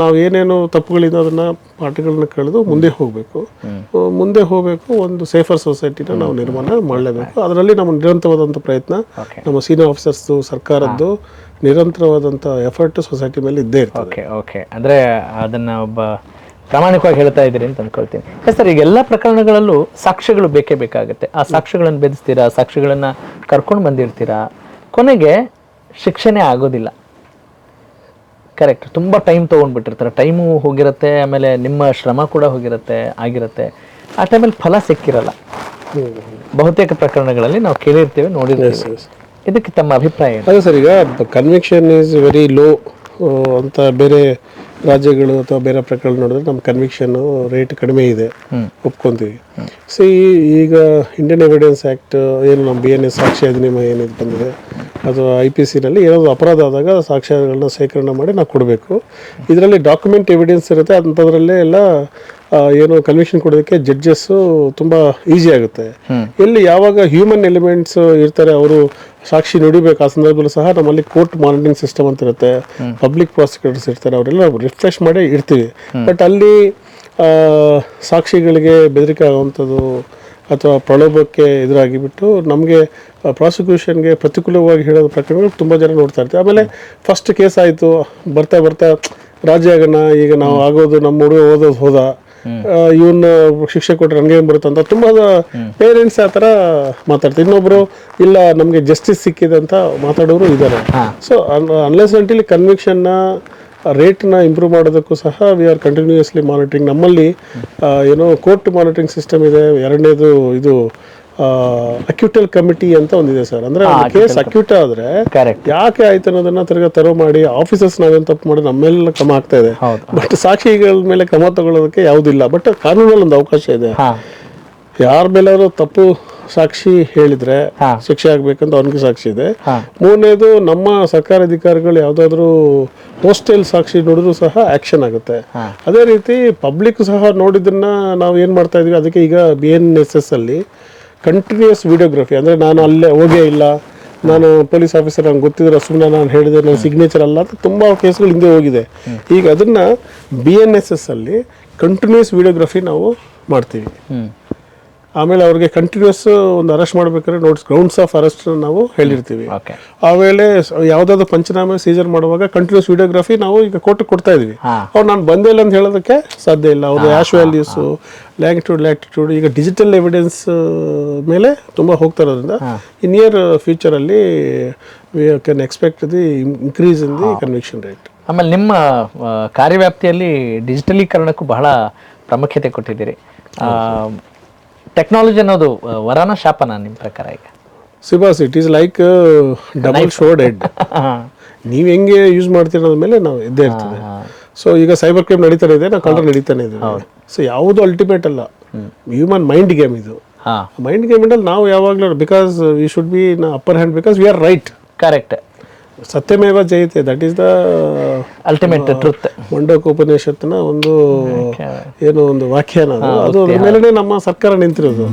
ನಾವು ಏನೇನು ತಪ್ಪುಗಳಿಂದ ಅದನ್ನು ಪಾಠಗಳನ್ನ ಕಳೆದು ಮುಂದೆ ಹೋಗಬೇಕು. ಒಂದು ಸೇಫರ್ ಸೊಸೈಟಿನ ನಾವು ನಿರ್ಮಾಣ ಮಾಡಲೇಬೇಕು. ಅದರಲ್ಲಿ ನಮ್ಮ ನಿರಂತರವಾದಂಥ ಪ್ರಯತ್ನ, ನಮ್ಮ ಸೀನಿಯರ್ ಆಫೀಸರ್ಸ್ದು, ಸರ್ಕಾರದ್ದು ನಿರಂತರವಾದಂಥ ಎಫರ್ಟ್ ಸೊಸೈಟಿ ಮೇಲೆ ಇದ್ದೇ ಇರ್ತದೆ. ಓಕೆ, ಅಂದರೆ ಅದನ್ನು ಒಬ್ಬ ಪ್ರಾಮಾಣಿಕವಾಗಿ ಹೇಳ್ತಾ ಇದ್ದೀರಿ ಅಂತ ಅಂದ್ಕೊಳ್ತೀನಿ. ಸರ್, ಈಗ ಎಲ್ಲ ಪ್ರಕರಣಗಳಲ್ಲೂ ಸಾಕ್ಷ್ಯಗಳು ಬೇಕೇ ಬೇಕಾಗುತ್ತೆ. ಆ ಸಾಕ್ಷ್ಯಗಳನ್ನು ಬೆಳೆಸ್ತೀರಾ, ಸಾಕ್ಷಿಗಳನ್ನು ಕರ್ಕೊಂಡು ಬಂದಿರ್ತೀರಾ, ಕೊನೆಗೆ ಶಿಕ್ಷೆನೇ ಆಗೋದಿಲ್ಲ. ಕರೆಕ್ಟ್, ತುಂಬ ಟೈಮ್ ತೊಗೊಂಡ್ಬಿಟ್ಟಿರ್ತಾರೆ, ಟೈಮು ಹೋಗಿರುತ್ತೆ, ಆಮೇಲೆ ನಿಮ್ಮ ಶ್ರಮ ಕೂಡ ಆಗಿರುತ್ತೆ. ಆ ಟೈಮಲ್ಲಿ ಫಲ ಸಿಕ್ಕಿರಲ್ಲ. ಬಹುತೇಕ ಪ್ರಕರಣಗಳಲ್ಲಿ ನಾವು ಕೇಳಿರ್ತೀವಿ, ನೋಡಿರ್ತೀವಿ. ಇದಕ್ಕೆ ತಮ್ಮ ಅಭಿಪ್ರಾಯ ಏನು? ಅದೇ ಸರ್, ಈಗ ಕನ್ವಿಕ್ಷನ್ ಈಸ್ ವೆರಿ ಲೋ ಅಂತ ಬೇರೆ ರಾಜ್ಯಗಳು ಅಥವಾ ಬೇರೆ ಪ್ರಕರಣ ನೋಡಿದ್ರೆ ನಮ್ಮ ಕನ್ವಿಕ್ಷನ್ ರೇಟ್ ಕಡಿಮೆ ಇದೆ, ಒಪ್ಕೊಂತೀವಿ. ಈಗ ಇಂಡಿಯನ್ ಎವಿಡೆನ್ಸ್ ಆ್ಯಕ್ಟ್ ಏನು ನಮ್ಮ BNS ಸಾಕ್ಷಿ ಅಧಿನಿಯಮ ಏನಿದೆ ಬಂದಿದೆ, ಅಥವಾ IPCನಲ್ಲಿ ಏನಾದರೂ ಅಪರಾಧ ಆದಾಗ ಸಾಕ್ಷ್ಯಗಳನ್ನ ಸೇಕರಣೆ ಮಾಡಿ ನಾವು ಕೊಡಬೇಕು. ಇದರಲ್ಲಿ ಡಾಕ್ಯುಮೆಂಟ್ ಎವಿಡೆನ್ಸ್ ಇರುತ್ತೆ, ಅಂಥದ್ರಲ್ಲೇ ಎಲ್ಲ ಏನು ಕನ್ವಿಕ್ಷನ್ ಕೊಡೋದಕ್ಕೆ ಜಡ್ಜಸ್ಸು ತುಂಬ ಈಸಿ ಆಗುತ್ತೆ. ಎಲ್ಲಿ ಯಾವಾಗ ಹ್ಯೂಮನ್ ಎಲಿಮೆಂಟ್ಸ್ ಇರ್ತಾರೆ, ಅವರು ಸಾಕ್ಷಿ ನುಡಿಬೇಕು, ಆ ಸಂದರ್ಭದಲ್ಲೂ ಸಹ ನಮ್ಮಲ್ಲಿ ಕೋರ್ಟ್ ಮಾನಿಟರಿಂಗ್ ಸಿಸ್ಟಮ್ ಅಂತ ಇರುತ್ತೆ, ಪಬ್ಲಿಕ್ ಪ್ರಾಸಿಕ್ಯೂಟರ್ಸ್ ಇರ್ತಾರೆ, ಅವರೆಲ್ಲ ರಿಫ್ರೆಶ್ ಮಾಡಿ ಇಡ್ತೀವಿ. ಬಟ್ ಅಲ್ಲಿ ಸಾಕ್ಷಿಗಳಿಗೆ ಬೆದರಿಕೆ ಆಗುವಂಥದ್ದು ಅಥವಾ ಪ್ರಲೋಭಕ್ಕೆ ಎದುರಾಗಿಬಿಟ್ಟು ನಮಗೆ ಪ್ರಾಸಿಕ್ಯೂಷನ್ಗೆ ಪ್ರತಿಕೂಲವಾಗಿ ಹೇಳೋದು ಪ್ರಕರಣಗಳು ತುಂಬ ಜನ ನೋಡ್ತಾ ಇರ್ತೀವಿ. ಆಮೇಲೆ ಫಸ್ಟ್ ಕೇಸ್ ಆಯಿತು, ಬರ್ತಾ ಬರ್ತಾ ರಾಜ್ಯ ಆಗೋಣ, ಈಗ ನಾವು ಆಗೋದು ನಮ್ಮ ಹುಡುಗ ಓದೋದು ಹೋದ, ಇವನ್ನ ಶಿಕ್ಷೆ ಕೊಟ್ಟರೆ ನನಗೆ ಏನು ಬರುತ್ತೆ ಅಂತ ತುಂಬ ಪೇರೆಂಟ್ಸ್ ಆ ಥರ ಮಾತಾಡ್ತಾರೆ. ಇನ್ನೊಬ್ರು ಇಲ್ಲ ನಮಗೆ ಜಸ್ಟಿಸ್ ಸಿಕ್ಕಿದೆ ಅಂತ ಮಾತಾಡೋರು ಇದ್ದಾರೆ. ಸೊ ಅನ್ಲೆಸ್ ಅಂಟಿಲಿ ಕನ್ವಿಕ್ಷನ್ನ ರೇಟ್ನ ಇಂಪ್ರೂವ್ ಮಾಡೋದಕ್ಕೂ ಸಹ ವಿ ಆರ್ ಕಂಟಿನ್ಯೂಯಸ್ಲಿ ಮಾನಿಟರಿಂಗ್. ನಮ್ಮಲ್ಲಿ ಏನೋ ಕೋರ್ಟ್ ಮಾನಿಟರಿಂಗ್ ಸಿಸ್ಟಮ್ ಇದೆ. ಎರಡನೇದು ಇದು ಅಕ್ಯೂಟಲ್ ಕಮಿಟಿ ಅಂತ ಒಂದಿದೆ ಸರ್. ಅಂದ್ರೆ ಕೇಸ್ ಅಕ್ಯೂಟ್ ಆದ್ರೆ ಯಾಕೆ ಆಯ್ತು ಅನ್ನೋದನ್ನ ತಿರ್ಗಾ ತರೋ ಮಾಡಿ ಆಫೀಸರ್ಸ್ ನಾವೇನು ತಪ್ಪು ಮಾಡಿ ನಮ್ಮೆಲ್ಲ ಕ್ರಮ ಆಗ್ತಾ ಇದೆ. ಬಟ್ ಸಾಕ್ಷಿಗಳ ಮೇಲೆ ಕ್ರಮ ತಗೊಳ್ಳೋದಕ್ಕೆ ಯಾವುದಿಲ್ಲ. ಬಟ್ ಕಾನೂನಲ್ಲಿ ಒಂದು ಅವಕಾಶ ಇದೆ. ಯಾರ ಮೇಲಾದ್ರು ತಪ್ಪು ಸಾಕ್ಷಿ ಹೇಳಿದ್ರೆ ಶಿಕ್ಷೆ ಆಗ್ಬೇಕಂತ ಅವನಿಗೆ ಸಾಕ್ಷಿ ಇದೆ. ಮೂರನೇದು ನಮ್ಮ ಸರ್ಕಾರಿ ಅಧಿಕಾರಿಗಳು ಯಾವ್ದಾದ್ರು ಹೋಸ್ಟೆಲ್ ಸಾಕ್ಷಿ ನೋಡಿದ್ರು ಸಹ ಆಕ್ಷನ್ ಆಗುತ್ತೆ. ಅದೇ ರೀತಿ ಪಬ್ಲಿಕ್ ಸಹ ನೋಡಿದ್ದನ್ನ ನಾವು ಏನ್ ಮಾಡ್ತಾ ಇದೀವಿ, ಅದಕ್ಕೆ ಈಗ BNSS ಅಲ್ಲಿ ಕಂಟಿನ್ಯೂಸ್ ವಿಡಿಯೋಗ್ರಫಿ, ಅಂದರೆ ನಾನು ಅಲ್ಲೇ ಹೋಗೇ ಇಲ್ಲ, ನಾನು ಪೊಲೀಸ್ ಆಫೀಸರ್ ನಂಗೆ ಗೊತ್ತಿದ್ರೆ ಸುಮ್ಮನೆ ನಾನು ಹೇಳಿದೆ, ನನ್ನ ಸಿಗ್ನೇಚರ್ ಅಲ್ಲ ಅಂತ ತುಂಬ ಕೇಸ್ಗಳು ಹಿಂದೆ ಹೋಗಿದೆ. ಈಗ ಅದನ್ನ BNSS ಅಲ್ಲಿ ಕಂಟಿನ್ಯೂಸ್ ವಿಡಿಯೋಗ್ರಫಿ ನಾವು ಮಾಡ್ತೀವಿ. ಆಮೇಲೆ ಅವ್ರಿಗೆ ಕಂಟಿನ್ಯೂಸ್ ಒಂದು ಅರೆಸ್ಟ್ ಮಾಡ್ಬೇಕಾದ್ರೆ ಗ್ರೌಂಡ್ಸ್ ಆಫ್ ಅರೆಸ್ಟ್ ನಾವು ಹೇಳಿರ್ತೀವಿ. ಆಮೇಲೆ ಯಾವುದಾದ್ರು ಪಂಚನಾಮೆ ಸೀಜರ್ ಮಾಡುವಾಗ ಕಂಟಿನ್ಯೂಸ್ ವಿಡಿಯೋಗ್ರಫಿ ನಾವು ಈಗ ಕೋರ್ಟ್ ಕೊಡ್ತಾ ಇದೀವಿ. ಅವ್ರು ನಾನು ಬಂದೇ ಇಲ್ಲ ಅಂತ ಹೇಳೋದಕ್ಕೆ ಸಾಧ್ಯ ಇಲ್ಲ. ಅವ್ರು ಆಶ್ ವ್ಯಾಲ್ಯೂಸು, ಲ್ಯಾಟಿಟ್ಯೂಡ್ ಈಗ ಡಿಜಿಟಲ್ ಎವಿಡೆನ್ಸ್ ಮೇಲೆ ತುಂಬ ಹೋಗ್ತಾ ಇರೋದ್ರಿಂದ ಈ ನಿಯರ್ ಫ್ಯೂಚರಲ್ಲಿ we can expect the increase in the conviction rate. ಆಮೇಲೆ ನಿಮ್ಮ ಕಾರ್ಯವ್ಯಾಪ್ತಿಯಲ್ಲಿ ಡಿಜಿಟಲೀಕರಣಕ್ಕೂ ಬಹಳ ಪ್ರಾಮುಖ್ಯತೆ ಕೊಟ್ಟಿದ್ದೀರಿ. ಟೆಕ್ನಾಲಜಿ ಅನ್ನೋದು ವರನ ಶಾಪನ ನಿಮ್ಮ ಪ್ರಕಾರ? ಈಗ ಸಿಬಾಸ್ it is like double sword head. ನೀವು ಹೆಂಗೆ ಯೂಸ್ ಮಾಡ್ತೀರ ಮೇಲೆ ನಾವು ಇದ್ದೇ ಇರ್ತದೆ. ಸೊ ಈಗ ಸೈಬರ್ ಕ್ರೈಮ್ ನಡೀತಾನೆ ಇದೆ, ನಾವು ಕಂಟ್ರೋಲ್ ನಡೀತಾನೆ ಇದೆ. ಸೊ ಯಾವುದು ಅಲ್ಟಿಮೇಟ್ ಅಲ್ಲ, ಹ್ಯೂಮನ್ ಮೈಂಡ್ ಗೇಮ್ ಇದು. ಮೈಂಡ್ ಗೇಮ್ ಅಲ್ಲಿ ನಾವು ಯಾವಾಗಲೂ because we should be in upper hand because we are right. Correct. ಸತ್ಯಮೇವ ಜಯತೆ, that is the ultimate truth. ಮಂಡಕೋಪನಿಷತ್ನ ಒಂದು ಏನು ಒಂದು ವ್ಯಾಖ್ಯಾನ, ಅದು ಅದ್ರ ಮೇಲೆ ನಮ್ಮ ಸರ್ಕಾರ ನಿಂತಿರೋದು.